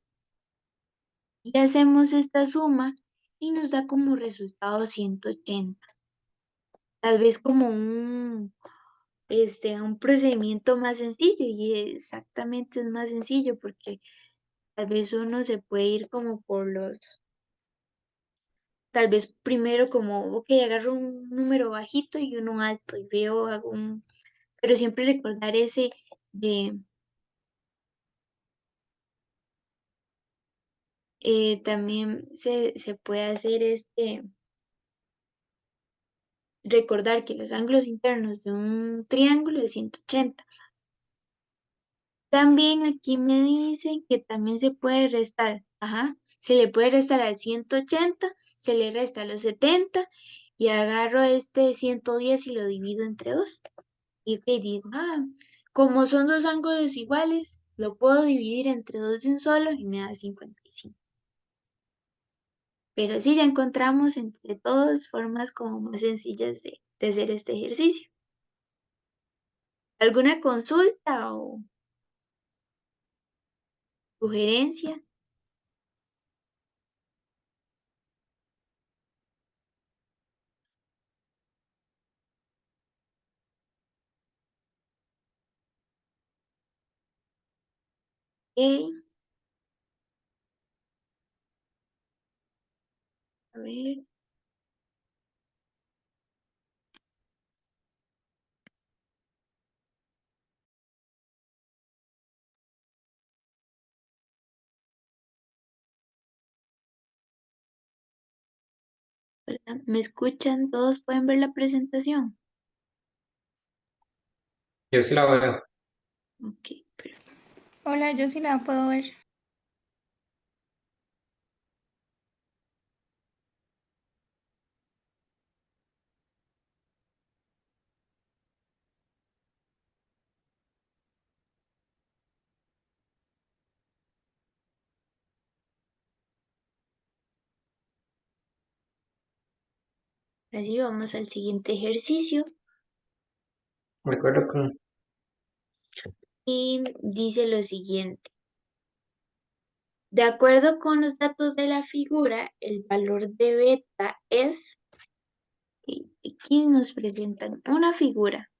y hacemos esta suma y nos da como resultado 180. Tal vez como un procedimiento más sencillo y exactamente es más sencillo porque tal vez uno se puede ir como tal vez primero como, ok, agarro un número bajito y uno alto y pero siempre recordar ese de, también se puede hacer recordar que los ángulos internos de un triángulo es 180. También aquí me dicen que también se puede restar, ajá, se le puede restar al 180, se le resta a los 70 y agarro este 110 y lo divido entre dos. Y ok, digo, como son dos ángulos iguales, Lo puedo dividir entre dos de un solo y me da 55. Pero sí, ya encontramos entre todos formas como más sencillas de hacer este ejercicio. ¿Alguna consulta o sugerencia? Ok, a ver. Hola, ¿me escuchan? ¿Todos pueden ver la presentación? Yo sí la veo. Ok, perfecto. Hola, yo sí la puedo ver. Así vamos al siguiente ejercicio Me acuerdo con y dice lo siguiente. De acuerdo con los datos de la figura, el valor de beta es, y aquí nos presentan una figura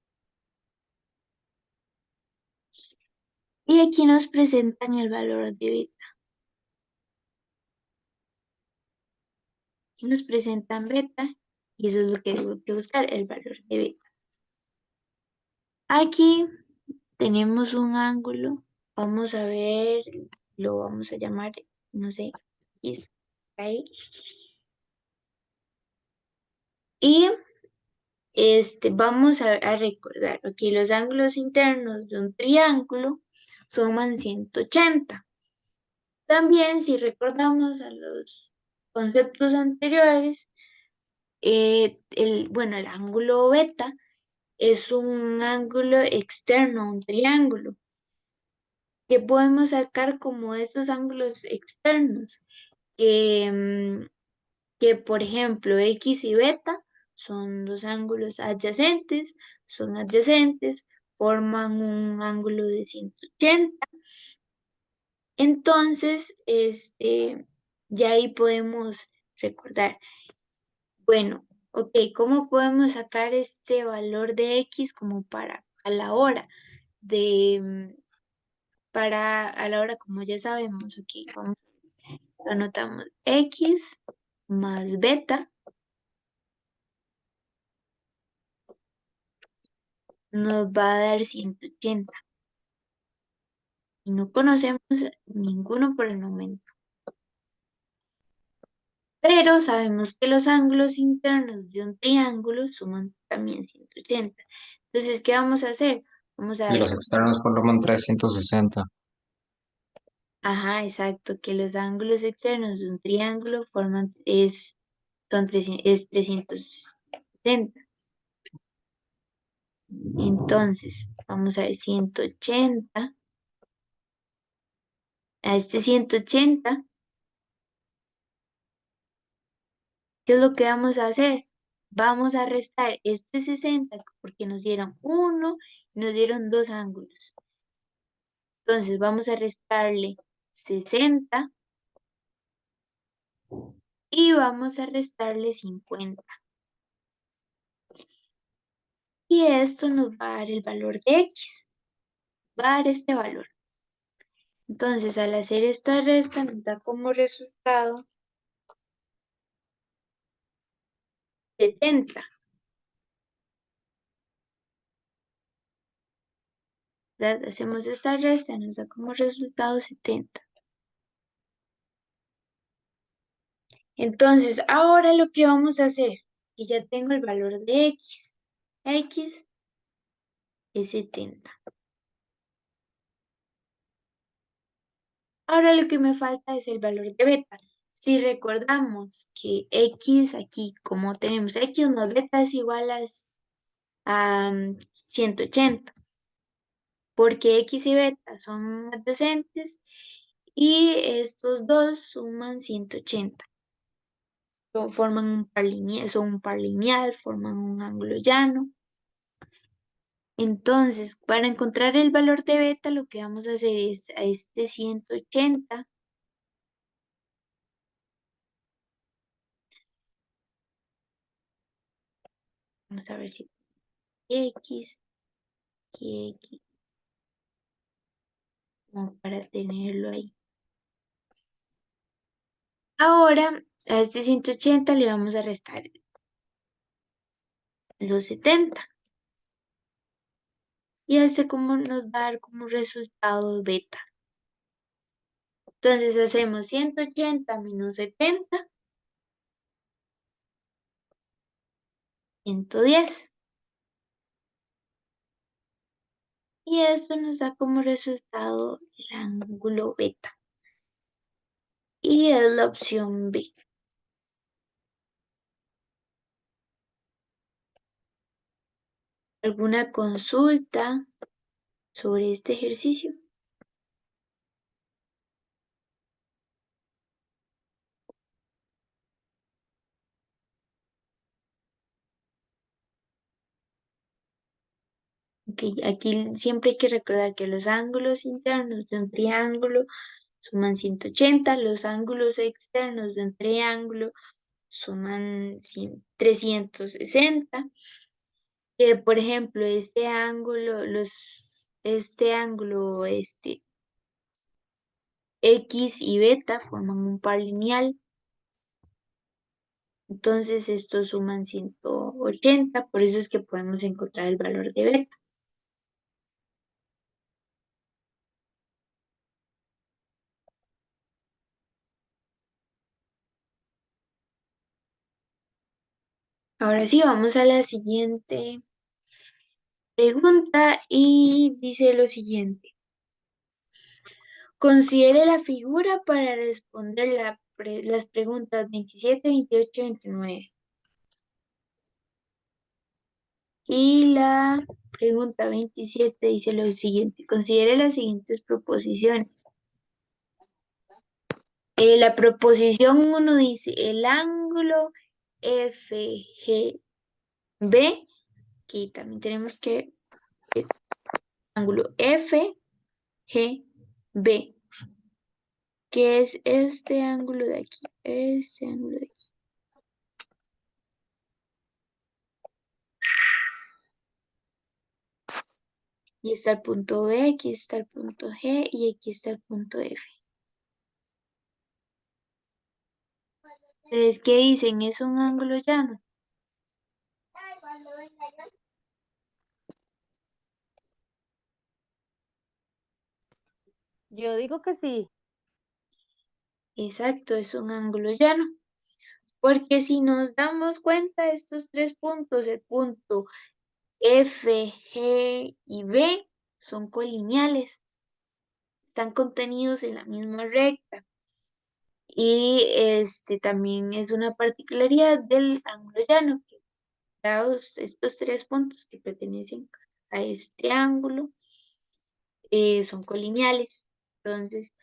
y aquí nos presentan el valor de beta. Aquí nos presentan beta y eso es lo que tengo que buscar, el valor de beta. Aquí tenemos un ángulo, vamos a ver, lo vamos a llamar, no sé, X, ahí. Y vamos a recordar, aquí los ángulos internos de un triángulo suman 180. También, si recordamos a los conceptos anteriores, el ángulo beta es un ángulo externo a un triángulo, que podemos sacar como estos ángulos externos, que, que por ejemplo X y beta son dos ángulos adyacentes, son adyacentes, forman un ángulo de 180. Entonces, ya ahí podemos recordar. Bueno, ok, ¿cómo podemos sacar este valor de X como para a la hora de, para a la hora, como ya sabemos, aquí anotamos X más beta nos va a dar 180 y no conocemos ninguno por el momento. Pero sabemos que los ángulos internos de un triángulo suman también 180. Entonces, ¿qué vamos a hacer? Vamos a y ver. los externos forman 360. Ajá, exacto, que los ángulos externos de un triángulo son 360. Entonces, vamos a ver 180. A este 180, ¿qué es lo que vamos a hacer? Vamos a restar este 60 porque nos dieron uno y nos dieron dos ángulos. Entonces, vamos a restarle 60 y vamos a restarle 50. Y esto nos va a dar el valor de X. Va a dar este valor. Entonces, al hacer esta resta, nos da como resultado 70. ¿Verdad? Hacemos esta resta, nos da como resultado 70. Entonces, ahora lo que vamos a hacer, y ya tengo el valor de X. X es 70. Ahora lo que me falta es el valor de beta. Si recordamos que X aquí, como tenemos X más beta es igual a 180. porque X y beta son adyacentes y estos dos suman 180. Forman un par lineal, son un par lineal, forman un ángulo llano. Entonces, para encontrar el valor de beta, lo que vamos a hacer es a este 180, vamos a ver si X, y X, como para tenerlo ahí. Ahora, a este 180 le vamos a restar los 70. Y este como nos va a dar como resultado beta. Entonces hacemos 180 menos 70, 110. Y esto nos da como resultado el ángulo beta. Y es la opción B. ¿Alguna consulta sobre este ejercicio? Ok, aquí siempre hay que recordar que los ángulos internos de un triángulo suman 180, los ángulos externos de un triángulo suman 360. Por ejemplo, este ángulo, X y beta forman un par lineal. Entonces estos suman 180, por eso es que podemos encontrar el valor de beta. Ahora sí, vamos a la siguiente pregunta y dice lo siguiente. Considere la figura para responder las preguntas 27, 28 y 29. Y la pregunta 27 dice lo siguiente. Considere las siguientes proposiciones. La proposición 1 dice el ángulo FGB, aquí también tenemos que ver ángulo FGB, que es este ángulo de aquí, este ángulo de aquí. Y está el punto B, aquí está el punto G y aquí está el punto F. Entonces, ¿qué dicen? ¿Es un ángulo llano? Yo digo que sí. Exacto, es un ángulo llano. Porque si nos damos cuenta, estos tres puntos, el punto F, G y B, son colineales. Están contenidos en la misma recta. Y también es una particularidad del ángulo llano, que dados estos tres puntos que pertenecen a este ángulo, son colineales. Entonces,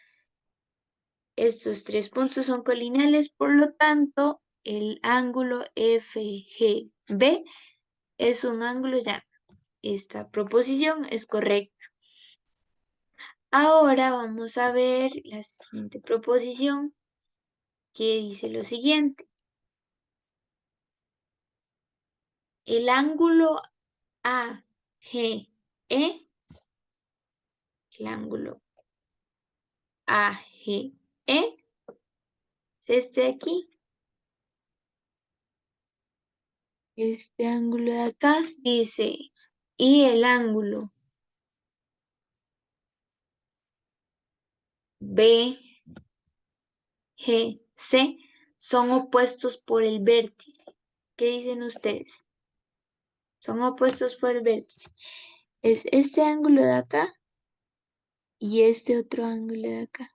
estos tres puntos son colineales, por lo tanto, el ángulo FGB es un ángulo llano. Esta proposición es correcta. Ahora vamos a ver la siguiente proposición que dice lo siguiente. El ángulo AGE, el ángulo AGE es este de aquí. Este ángulo de acá dice, y el ángulo BGC son opuestos por el vértice. ¿Qué dicen ustedes? Son opuestos por el vértice. Es este ángulo de acá y este otro ángulo de acá.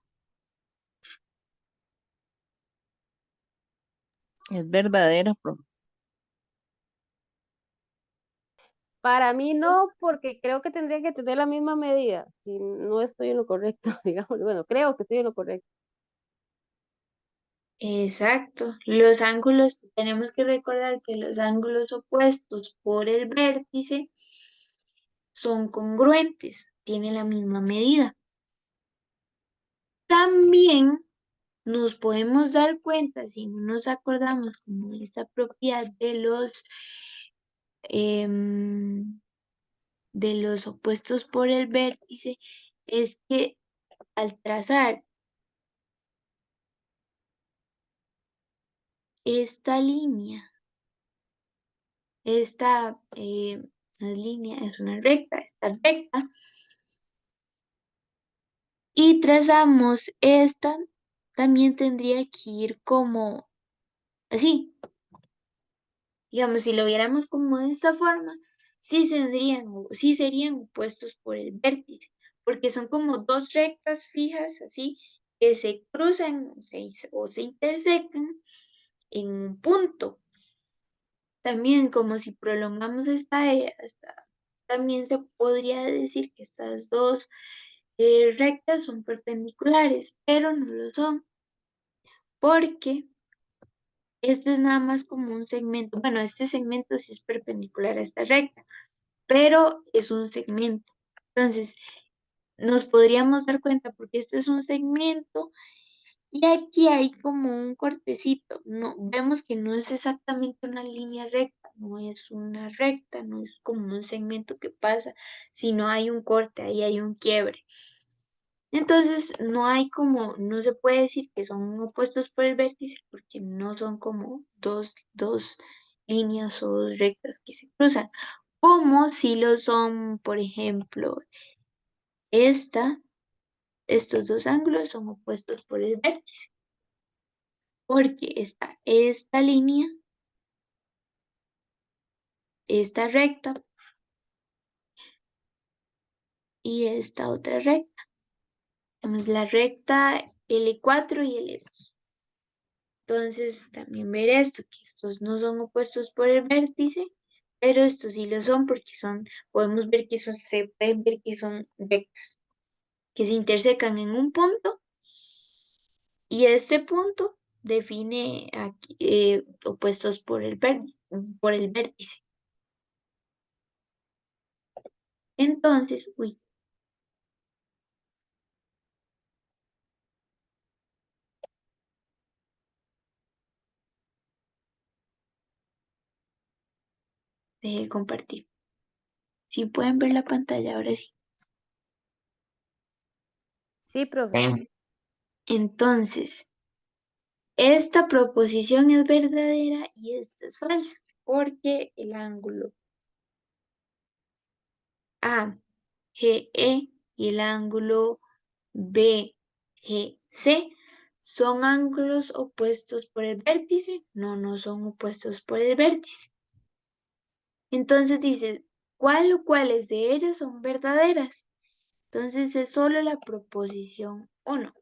Es verdadera, profe. Para mí no, porque creo que tendría que tener la misma medida. Si no estoy en lo correcto, digamos, bueno, creo que estoy en lo correcto. Exacto. Los ángulos, tenemos que recordar que los ángulos opuestos por el vértice son congruentes, tienen la misma medida. También nos podemos dar cuenta, si no nos acordamos como de esta propiedad em, de los opuestos por el vértice, es que al trazar esta línea, esta no es línea, es una recta, esta recta, y trazamos esta, también tendría que ir como así. Digamos, si lo viéramos como de esta forma, sí serían opuestos por el vértice, porque son como dos rectas fijas así que se cruzan o se intersecan en un punto. También como si prolongamos también se podría decir que estas dos rectas son perpendiculares, pero no lo son, porque este es nada más como un segmento. Bueno, este segmento sí es perpendicular a esta recta, pero es un segmento. Entonces, nos podríamos dar cuenta porque este es un segmento y aquí hay como un cortecito. No, vemos que no es exactamente una línea recta, no es una recta, no es como un segmento que pasa, sino hay un corte, ahí hay un quiebre. Entonces, no se puede decir que son opuestos por el vértice porque no son como dos líneas o dos rectas que se cruzan, como si lo son, por ejemplo, esta, estos dos ángulos son opuestos por el vértice, porque está esta línea, esta recta y esta otra recta. Tenemos la recta L4 y L2. Entonces, también ver esto, que estos no son opuestos por el vértice, pero estos sí lo son porque podemos ver que se pueden ver que son rectas, que se intersecan en un punto y este punto define aquí, opuestos por el vértice. Entonces, deje de compartir. Si pueden ver la pantalla, ahora sí. Sí, profe. Sí. Entonces, esta proposición es verdadera y esta es falsa, porque el ángulo AGE y el ángulo BGC son ángulos opuestos por el vértice. No, no son opuestos por el vértice. Entonces dice, ¿cuál o cuáles de ellas son verdaderas? Entonces es solo la proposición 1.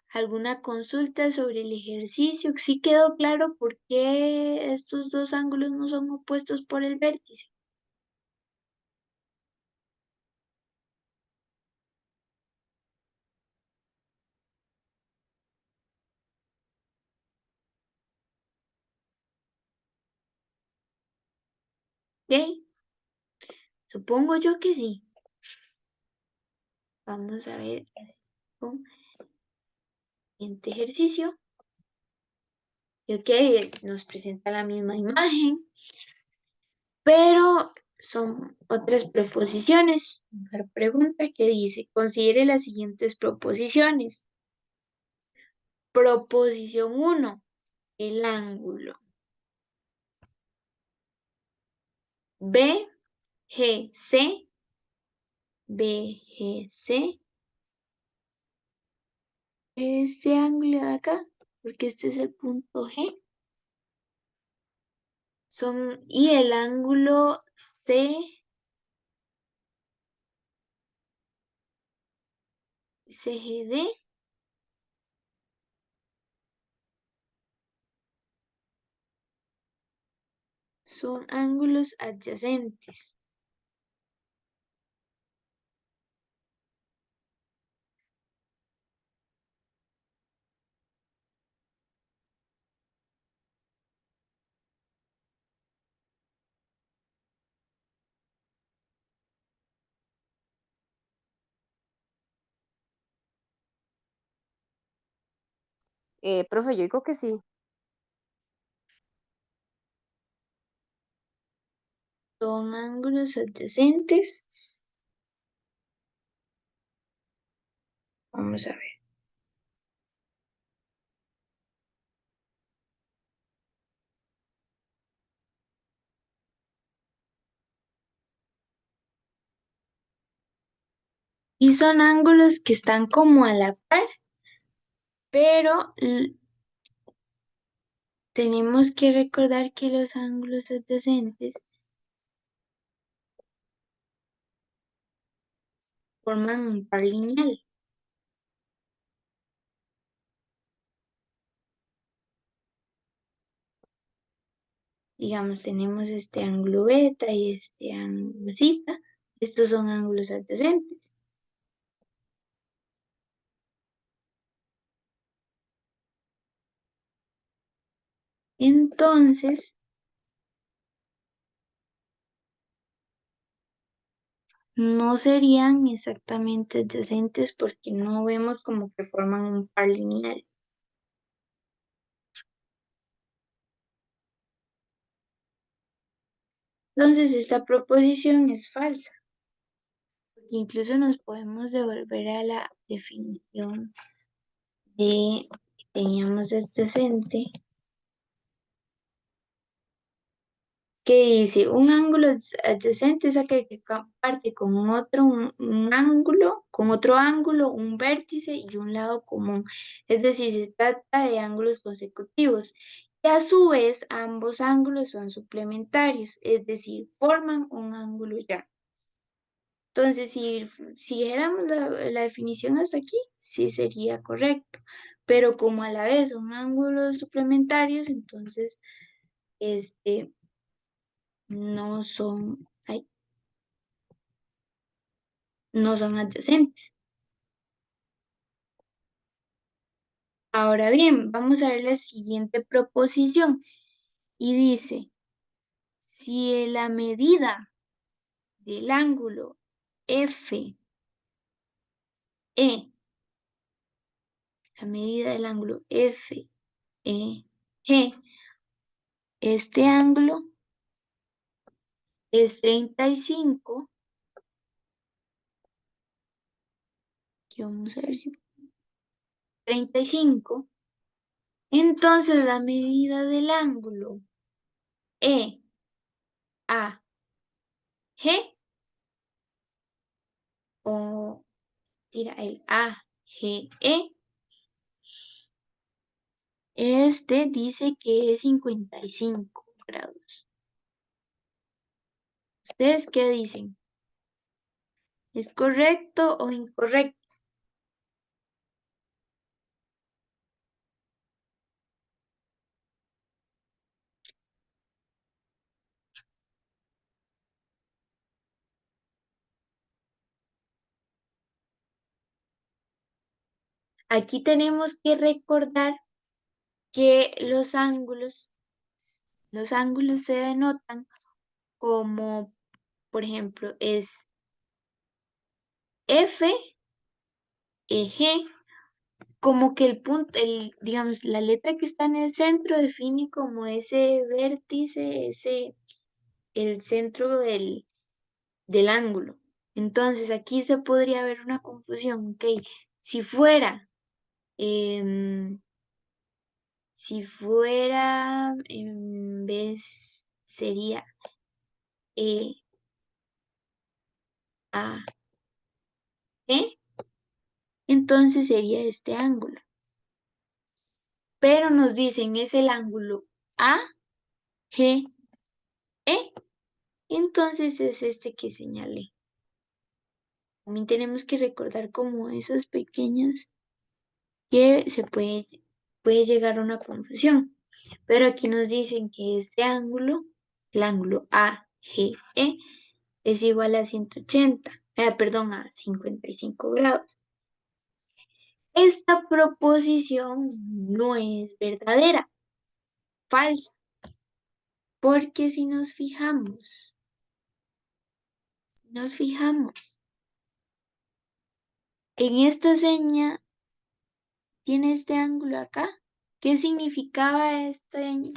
¿Alguna consulta sobre el ejercicio? ¿Sí quedó claro por qué estos dos ángulos no son opuestos por el vértice? ¿Ok? Supongo yo que sí. Vamos a ver con el siguiente ejercicio. Y ok, nos presenta la misma imagen, pero son otras proposiciones. Una pregunta que dice, considere las siguientes proposiciones. Proposición 1, el ángulo BGC, BGC, este ángulo de acá, porque este es el punto G, y el ángulo CGD son ángulos adyacentes. Profe, yo digo que sí. Son ángulos adyacentes. Vamos a ver. Y son ángulos que están como a la par, pero tenemos que recordar que los ángulos adyacentes forman un par lineal. Digamos, tenemos este ángulo beta y este ángulo zeta. Estos son ángulos adyacentes. Entonces, no serían exactamente adyacentes porque no vemos como que forman un par lineal. Entonces, esta proposición es falsa. Incluso nos podemos devolver a la definición de que teníamos adyacente, que dice un ángulo adyacente es aquel que comparte con otro un ángulo, con otro ángulo, un vértice y un lado común. Es decir, se trata de ángulos consecutivos. Y a su vez, ambos ángulos son suplementarios, es decir, forman un ángulo ya. Entonces, si dijéramos la definición hasta aquí, sí sería correcto. Pero como a la vez son ángulos suplementarios, entonces, no son, no son adyacentes. Ahora bien, vamos a ver la siguiente proposición y dice, si la medida del ángulo FE, la medida del ángulo FEG, este ángulo es 35, que vamos a ver si 35, entonces la medida del ángulo EAG o tira el AGE, este dice que es 55 grados. ¿Ustedes qué dicen? ¿Es correcto o incorrecto? Aquí tenemos que recordar que los ángulos se denotan como, por ejemplo, es F, G, como que el punto, digamos, la letra que está en el centro define como ese vértice, el centro del ángulo. Entonces aquí se podría haber una confusión, ok, si fuera, em, en vez, sería E, A, E, entonces sería este ángulo. Pero nos dicen es el ángulo A, G, E, entonces es este que señalé. También tenemos que recordar como esas pequeñas que puede llegar a una confusión. Pero aquí nos dicen que este ángulo el ángulo AGE es igual a 55 grados. Esta proposición no es verdadera, falsa, porque si nos fijamos, en esta seña tiene este ángulo acá. ¿Qué significaba Que este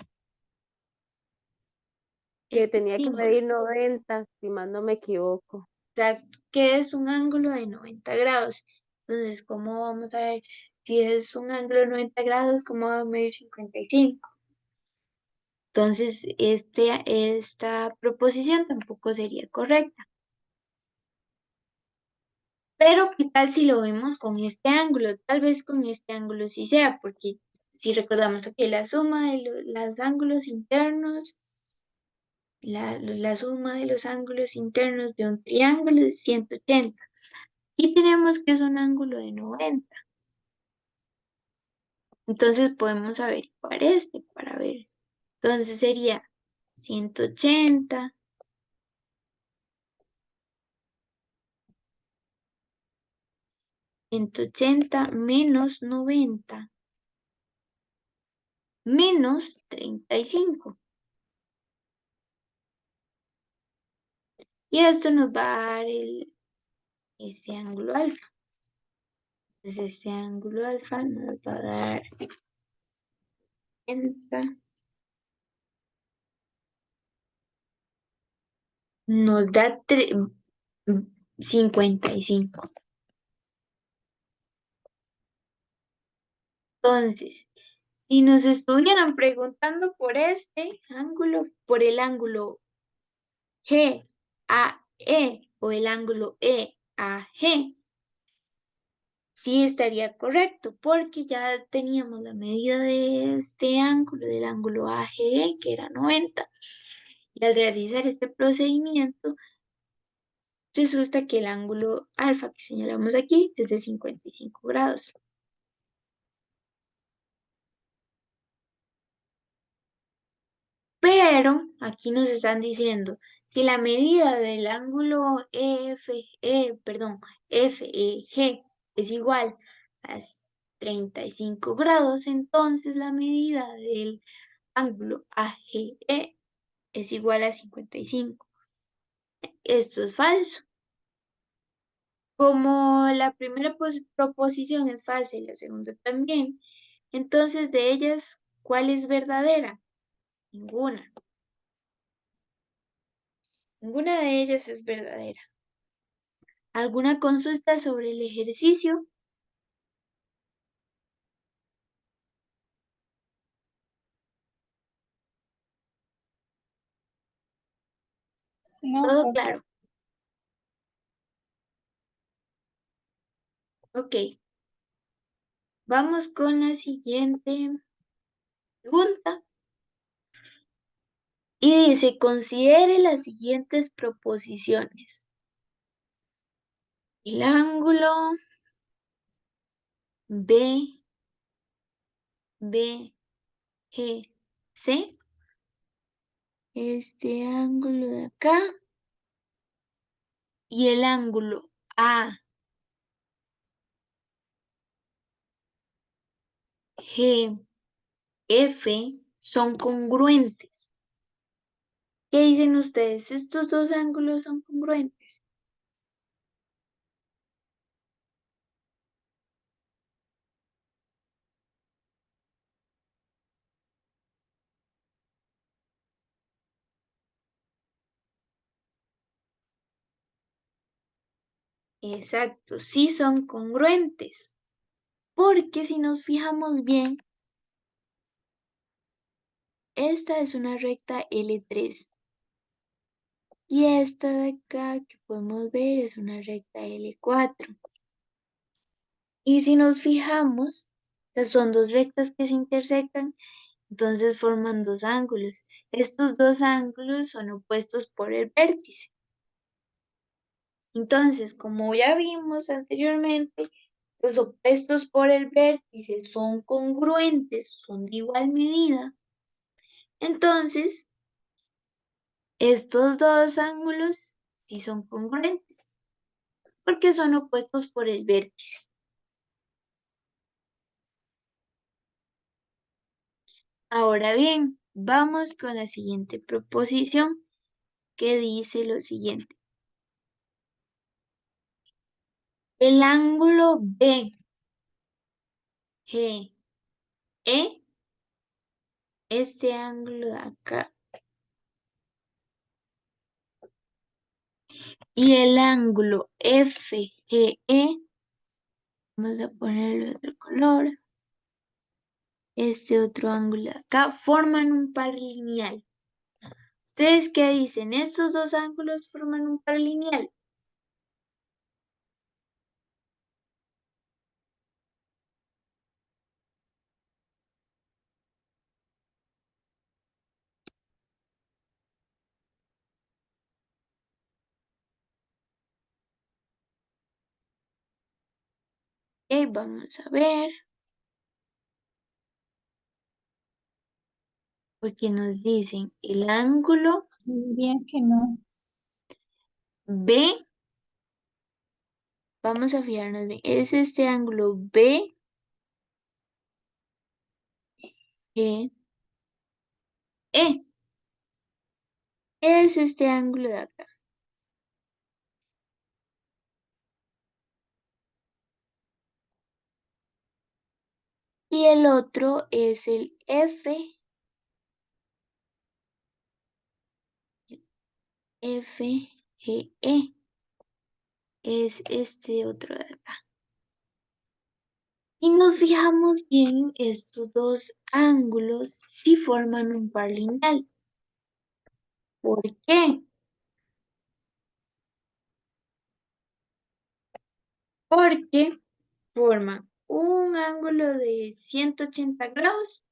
tenía que símbolo? medir 90, si mal no me equivoco. Exacto, que es un ángulo de 90 grados. Entonces, ¿cómo vamos a ver si es un ángulo de 90 grados? ¿Cómo va a medir 55? Entonces, esta proposición tampoco sería correcta. Pero, ¿qué tal si lo vemos con este ángulo? Tal vez con este ángulo sí sea, porque si recordamos que la suma de los ángulos internos, la suma de los ángulos internos de un triángulo es 180. Y tenemos que es un ángulo de 90. Entonces podemos averiguar este para ver. Entonces sería 180 menos 90 menos 35. Y esto nos va a dar este ángulo alfa. Entonces este ángulo alfa nos va a dar 40, nos da 55. Entonces, si nos estuvieran preguntando por este ángulo, por el ángulo GAE o el ángulo EAG, sí estaría correcto, porque ya teníamos la medida de este ángulo, del ángulo AGE, que era 90. Y al realizar este procedimiento, resulta que el ángulo alfa que señalamos aquí es de 55 grados. Pero aquí nos están diciendo, si la medida del ángulo FEG es igual a 35 grados, entonces la medida del ángulo AGE es igual a 55. Esto es falso. Como la primera proposición es falsa y la segunda también, entonces de ellas, ¿cuál es verdadera? Ninguna. Ninguna de ellas es verdadera. ¿Alguna consulta sobre el ejercicio? No, Todo profe. claro. Ok. Vamos con la siguiente pregunta. Y dice, considere las siguientes proposiciones. El ángulo B, B, G, C. Este ángulo de acá. Y el ángulo A, G, F son congruentes. ¿Qué dicen ustedes? ¿Estos dos ángulos son congruentes? Exacto, sí son congruentes. Porque si nos fijamos bien, esta es una recta L3. Y esta de acá que podemos ver es una recta L4. Y si nos fijamos, estas son dos rectas que se intersectan, entonces forman dos ángulos. Estos dos ángulos son opuestos por el vértice. Entonces, como ya vimos anteriormente, los opuestos por el vértice son congruentes, son de igual medida. Entonces, Estos dos ángulos sí son congruentes, porque son opuestos por el vértice. Ahora bien, vamos con la siguiente proposición que dice lo siguiente. El ángulo BGE, este ángulo de acá, y el ángulo FGE, vamos a ponerlo de otro color, este otro ángulo de acá, forman un par lineal. ¿Ustedes qué dicen? ¿Estos dos ángulos forman un par lineal? Ok, vamos a ver, porque nos dicen el ángulo Diría que no. B, vamos a fijarnos bien, es este ángulo B, G, E, es este ángulo de acá. Y el otro es el FGE, es este otro de acá. Si nos fijamos bien, estos dos ángulos sí forman un par lineal. ¿Por qué? Porque forman un ángulo de 180 grados,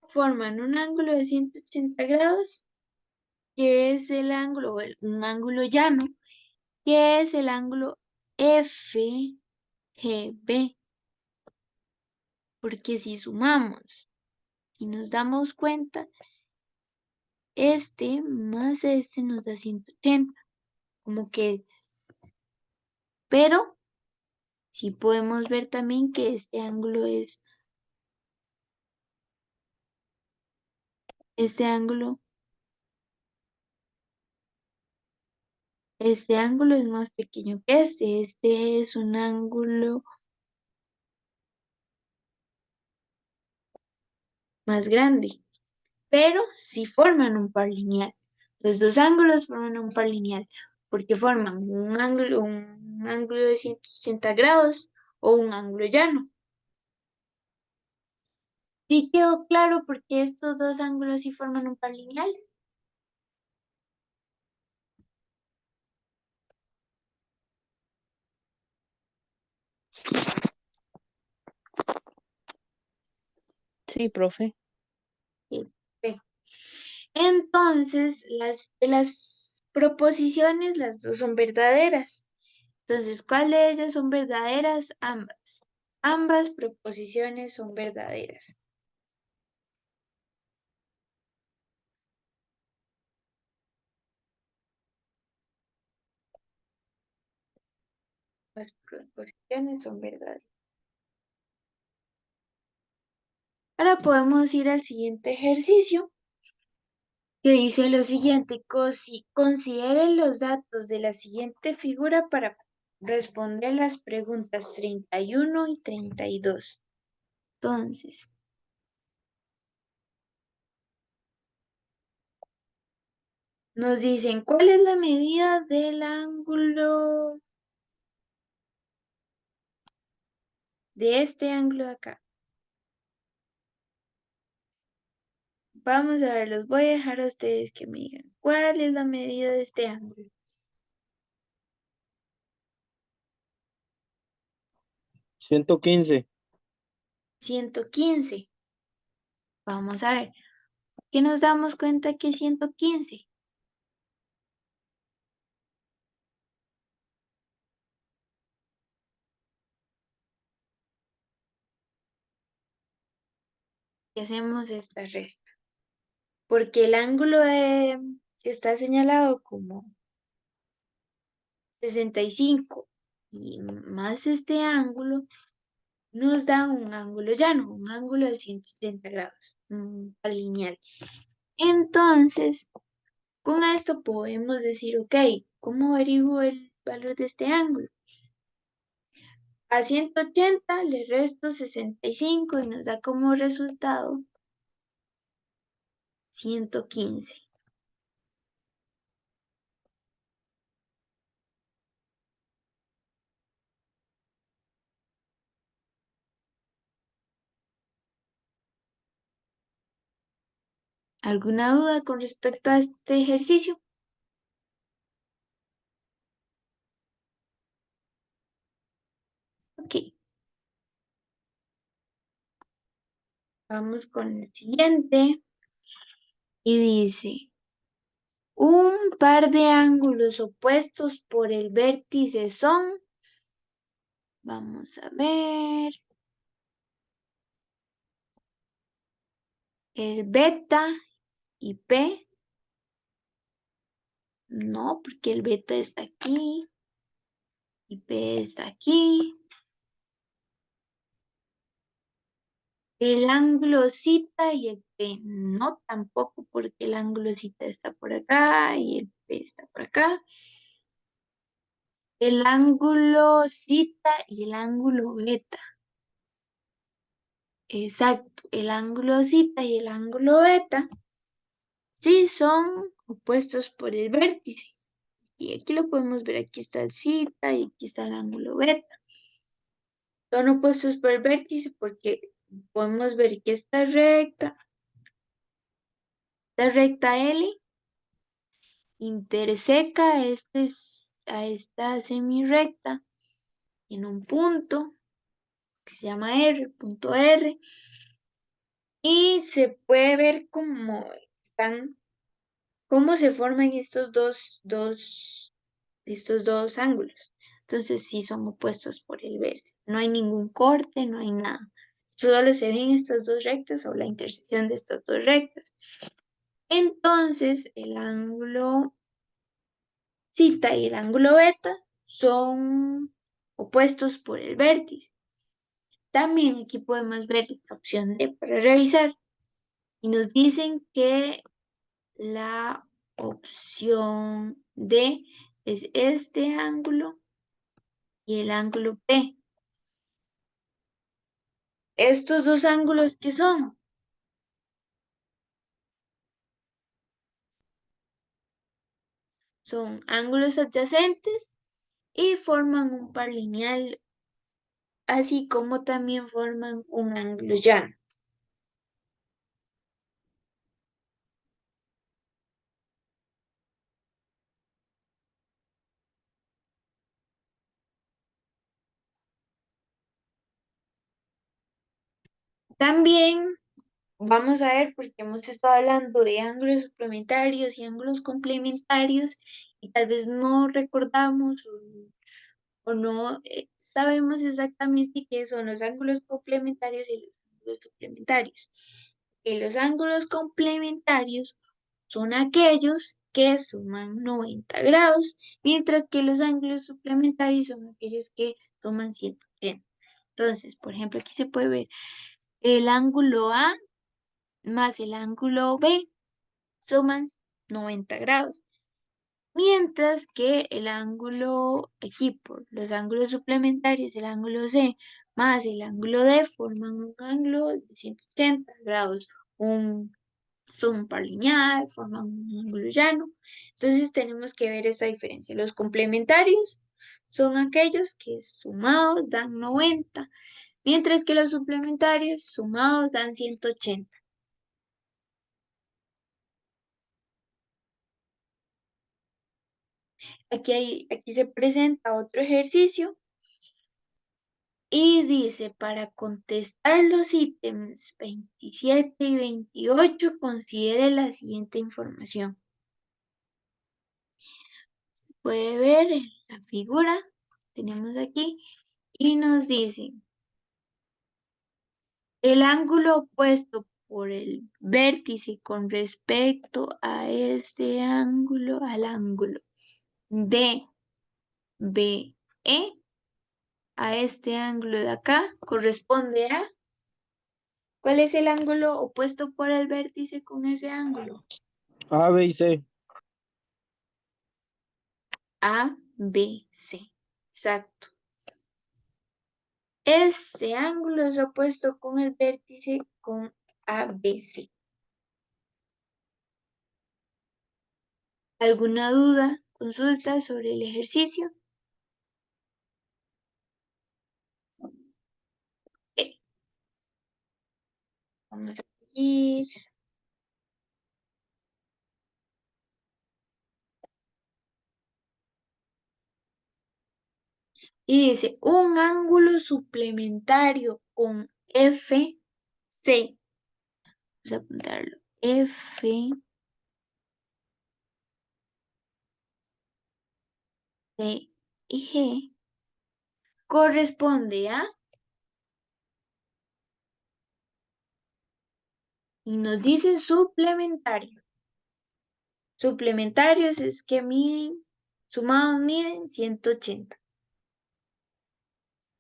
forman un ángulo de 180 grados, que es el ángulo, un ángulo llano, que es el ángulo FGB. Porque si sumamos, si nos damos cuenta, este más este nos da 180. Como que, pero sí podemos ver también que este ángulo es más pequeño que este es un ángulo más grande, pero sí forman un par lineal. Los dos ángulos forman un par lineal porque forman un ángulo de 180 grados o un ángulo llano. ¿Sí quedó claro por qué estos dos ángulos sí forman un par lineal? Sí, profe. Perfecto. Entonces, de las proposiciones, las dos son verdaderas. Entonces, ¿cuál de ellas son verdaderas? Ambas. Ambas proposiciones son verdaderas. Las proposiciones son verdaderas. Ahora podemos ir al siguiente ejercicio que dice lo siguiente: consideren los datos de la siguiente figura para responder las preguntas 31 y 32. Entonces, nos dicen, ¿cuál es la medida del ángulo de este ángulo de acá? Vamos a ver, los voy a dejar a ustedes que me digan, ¿cuál es la medida de este ángulo? 115. 115. Vamos a ver, ¿qué nos damos cuenta que es 115? Y hacemos esta resta. porque el ángulo que está señalado como 65 y más este ángulo nos da un ángulo llano, un ángulo de 180 grados, lineal. Entonces, con esto podemos decir, ok, ¿cómo averiguo el valor de este ángulo? A 180 le resto 65 y nos da como resultado 115. ¿Alguna duda con respecto a este ejercicio? Ok, vamos con el siguiente. Y dice, un par de ángulos opuestos por el vértice son, vamos a ver, el beta y P. No, porque el beta está aquí y P está aquí. El ángulo cita y el P no tampoco, porque el ángulo cita está por acá y el P está por acá. El ángulo cita y el ángulo beta. Exacto, el ángulo cita y el ángulo beta sí son opuestos por el vértice. Y aquí lo podemos ver, aquí está el cita y aquí está el ángulo beta. Son opuestos por el vértice porque podemos ver que esta recta L interseca a esta semirrecta en un punto que se llama R, punto R, y se puede ver cómo se forman estos dos ángulos. Entonces sí son opuestos por el vértice. No hay ningún corte, no hay nada. Solo se ven estas dos rectas o la intersección de estas dos rectas. Entonces el ángulo cita y el ángulo beta son opuestos por el vértice. También aquí podemos ver la opción D para revisar. Y nos dicen que la opción D es este ángulo y el ángulo P. Estos dos ángulos, ¿qué son? Son ángulos adyacentes y forman un par lineal, así como también forman un ángulo llano. También vamos a ver, porque hemos estado hablando de ángulos suplementarios y ángulos complementarios, y tal vez no recordamos o no sabemos exactamente qué son los ángulos complementarios y los ángulos suplementarios. Y los ángulos complementarios son aquellos que suman 90 grados, mientras que los ángulos suplementarios son aquellos que suman 180. Entonces, por ejemplo, aquí se puede ver el ángulo A más el ángulo B suman 90 grados. Mientras que el ángulo aquí por los ángulos suplementarios, el ángulo C más el ángulo D forman un ángulo de 180 grados. Son un par lineal, forman un ángulo llano. Entonces tenemos que ver esa diferencia. Los complementarios son aquellos que sumados dan 90, mientras que los suplementarios sumados dan 180. Aquí se presenta otro ejercicio y dice, para contestar los ítems 27 y 28, considere la siguiente información. Se puede ver en la figura, tenemos aquí, y nos dice, el ángulo opuesto por el vértice con respecto a este ángulo, al ángulo DBE, a este ángulo de acá, corresponde a... ¿Cuál es el ángulo opuesto por el vértice con ese ángulo? A, B y C. ABC. Exacto. Este ángulo es opuesto con el vértice con ABC. ¿Alguna duda, consulta sobre el ejercicio? Ok. Vamos a seguir. Y dice, un ángulo suplementario con FC. Vamos a apuntarlo. FC y G corresponde a... Y nos dice suplementario. Suplementarios es que miden, sumados miden 180.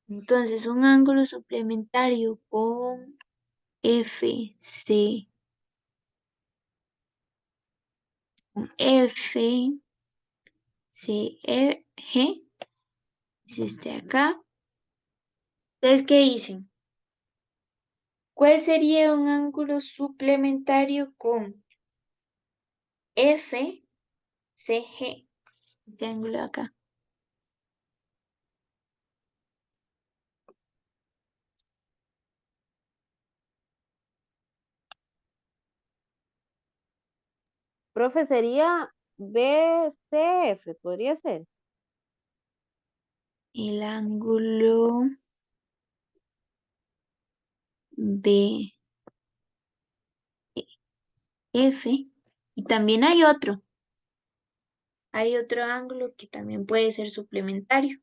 Entonces, un ángulo suplementario con FC, con FCG, es este de acá. Entonces, ¿qué dicen? ¿Cuál sería un ángulo suplementario con FCG? Este ángulo de acá. Profe, sería BCF, podría ser. El ángulo BF. Y también hay otro. Hay otro ángulo que también puede ser suplementario.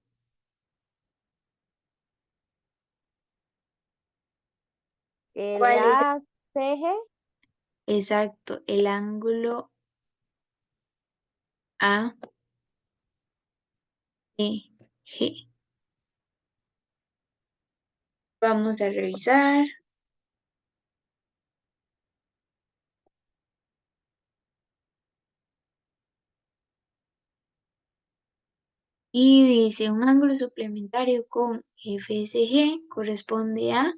El ¿Cuál es? ACG. Exacto, el ángulo AEG. Vamos a revisar. Y dice, un ángulo suplementario con FSG corresponde a...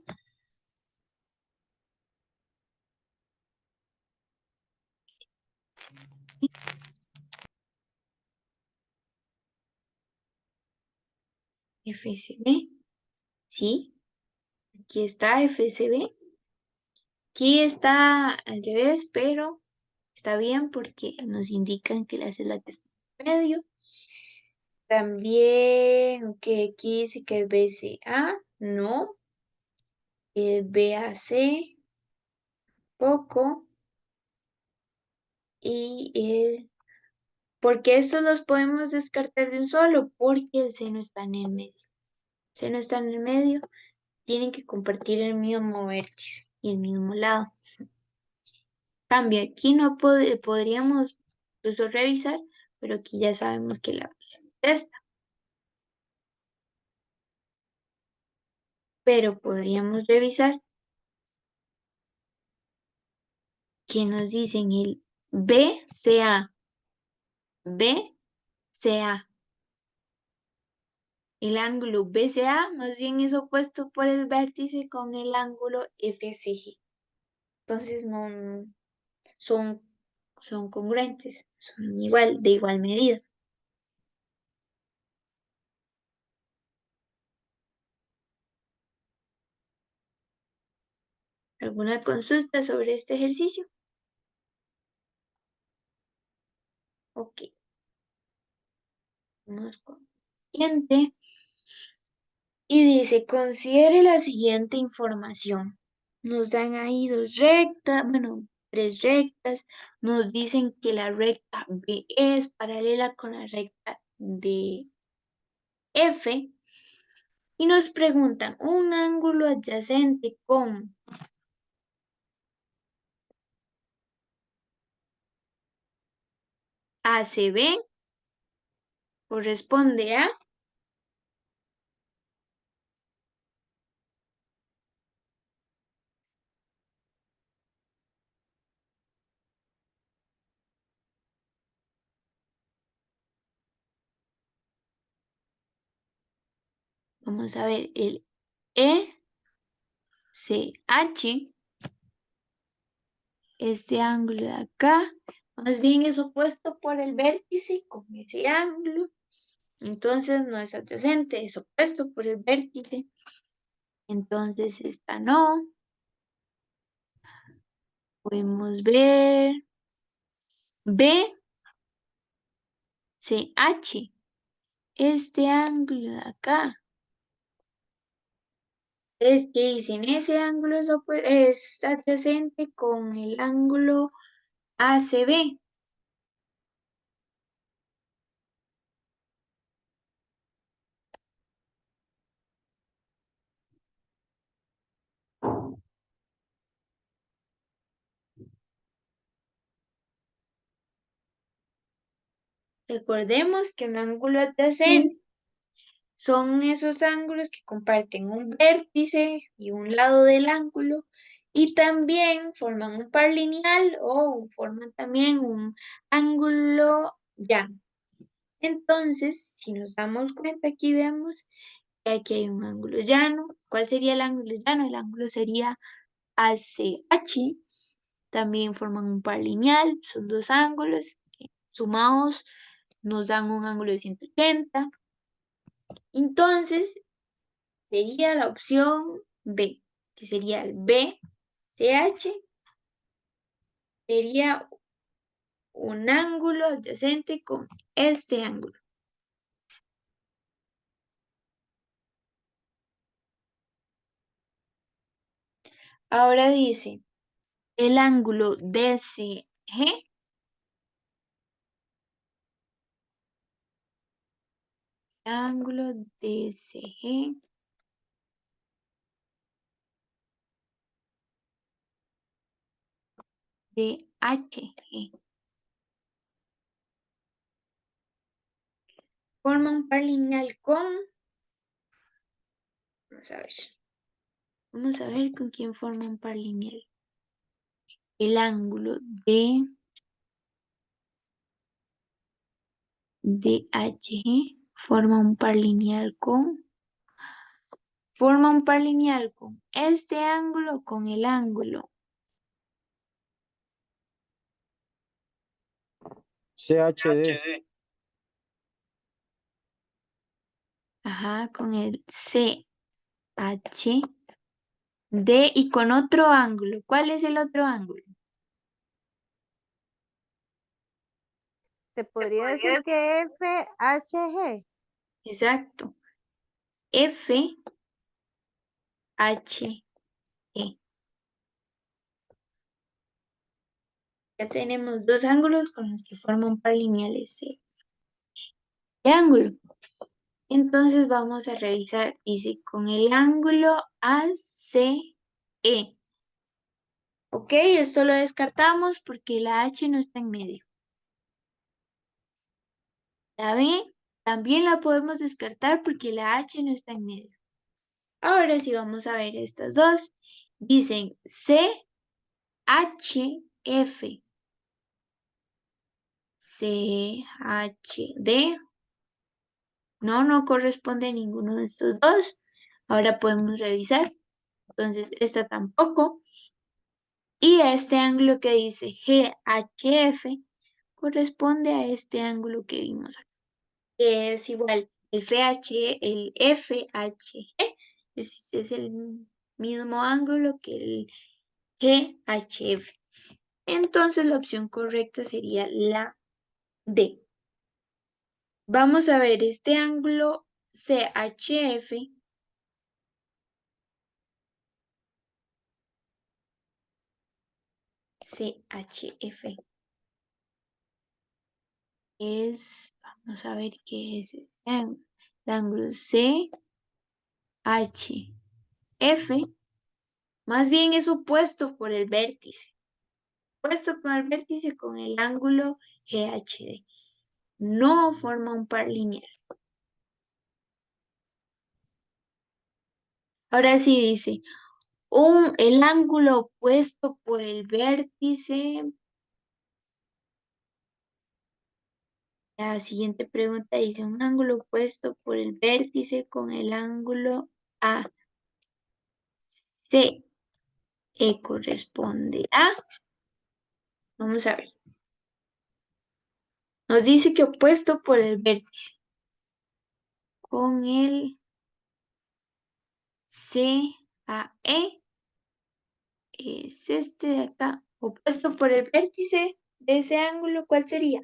FSB. Sí, aquí está FSB. Aquí está al revés, pero está bien porque nos indican que la celda que está en medio. También, que aquí dice que el BCA, no. El BAC, poco. Y el... ¿Por qué estos los podemos descartar de un solo? Porque el seno está en el medio. El seno está en el medio, tienen que compartir el mismo vértice y el mismo lado. Cambio, aquí no podríamos incluso revisar, pero aquí ya sabemos que la opción es esta. Pero podríamos revisar que nos dicen el BCA. BCA. El ángulo BCA más bien es opuesto por el vértice con el ángulo FCG. Entonces no son, son congruentes, son igual, de igual medida. ¿Alguna consulta sobre este ejercicio? Ok. Vamos con el siguiente. Y dice, considere la siguiente información. Nos dan ahí dos rectas, bueno, tres rectas. Nos dicen que la recta B es paralela con la recta de F. Y nos preguntan un ángulo adyacente con ACB corresponde a vamos a ver el ECH, este ángulo de acá, más bien es opuesto por el vértice con ese ángulo. Entonces no es adyacente, es opuesto por el vértice. Entonces esta no. Podemos ver BCH, este ángulo de acá. Es que dicen, ese ángulo es adyacente con el ángulo ACB. Recordemos que un ángulo adyacente son esos ángulos que comparten un vértice y un lado del ángulo y también forman un par lineal o forman también un ángulo llano. Entonces, si nos damos cuenta, aquí vemos que aquí hay un ángulo llano. ¿Cuál sería el ángulo llano? El ángulo sería ACH. También forman un par lineal, son dos ángulos que sumados nos dan un ángulo de 180. Entonces, sería la opción B, que sería el BCH, sería un ángulo adyacente con este ángulo. Ahora dice, el ángulo DCG ángulo DCG DHG forma un par lineal con, vamos a ver con quién forma un par lineal. El ángulo DHG forma un par lineal con este ángulo con el ángulo. CHD. Ajá, con el CHD y con otro ángulo. ¿Cuál es el otro ángulo? Se podría decir que FHG. Exacto. FHE. Ya tenemos dos ángulos con los que forman un par lineal ese ángulo. Entonces vamos a revisar, dice, con el ángulo ACE. Ok, esto lo descartamos porque la H no está en medio. La B también la podemos descartar porque la H no está en medio. Ahora sí vamos a ver estas dos. Dicen CHF. CHD. No corresponde a ninguno de estos dos. Ahora podemos revisar. Entonces, esta tampoco. Y este ángulo que dice GHF corresponde a este ángulo que vimos acá. Que es igual. El FHE es el mismo ángulo que el GHF. Entonces, la opción correcta sería la D. Vamos a ver este ángulo CHF. CHF vamos a ver qué es este ángulo. El ángulo CHF, más bien es opuesto por el vértice. Opuesto con el vértice con el ángulo GHD. no forma un par lineal. Ahora sí dice, el ángulo opuesto por el vértice. La siguiente pregunta dice, un ángulo opuesto por el vértice con el ángulo AC corresponde a, vamos a ver, nos dice que opuesto por el vértice con el CAE es este de acá, opuesto por el vértice de ese ángulo, ¿cuál sería?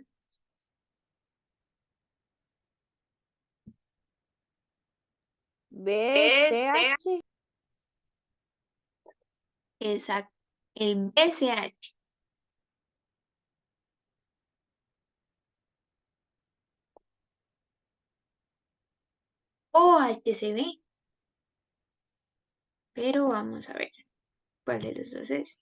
BCH. Exacto, el BCH. O HCB. Pero vamos a ver cuál de los dos es.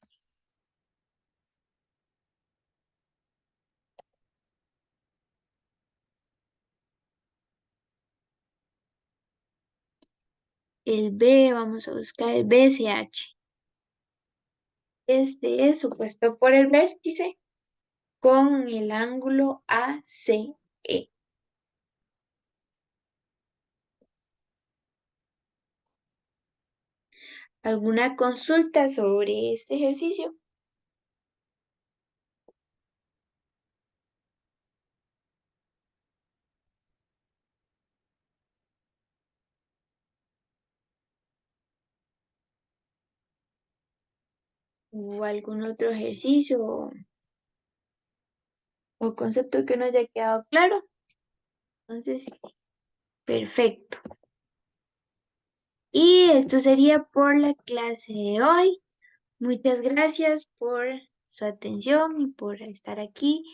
El B, vamos a buscar el BCH. Este es opuesto por el vértice con el ángulo ACE. ¿Alguna consulta sobre este ejercicio? ¿O algún otro ejercicio o concepto que no haya quedado claro? Entonces, sí, perfecto. Y esto sería por la clase de hoy. Muchas gracias por su atención y por estar aquí.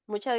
Muchas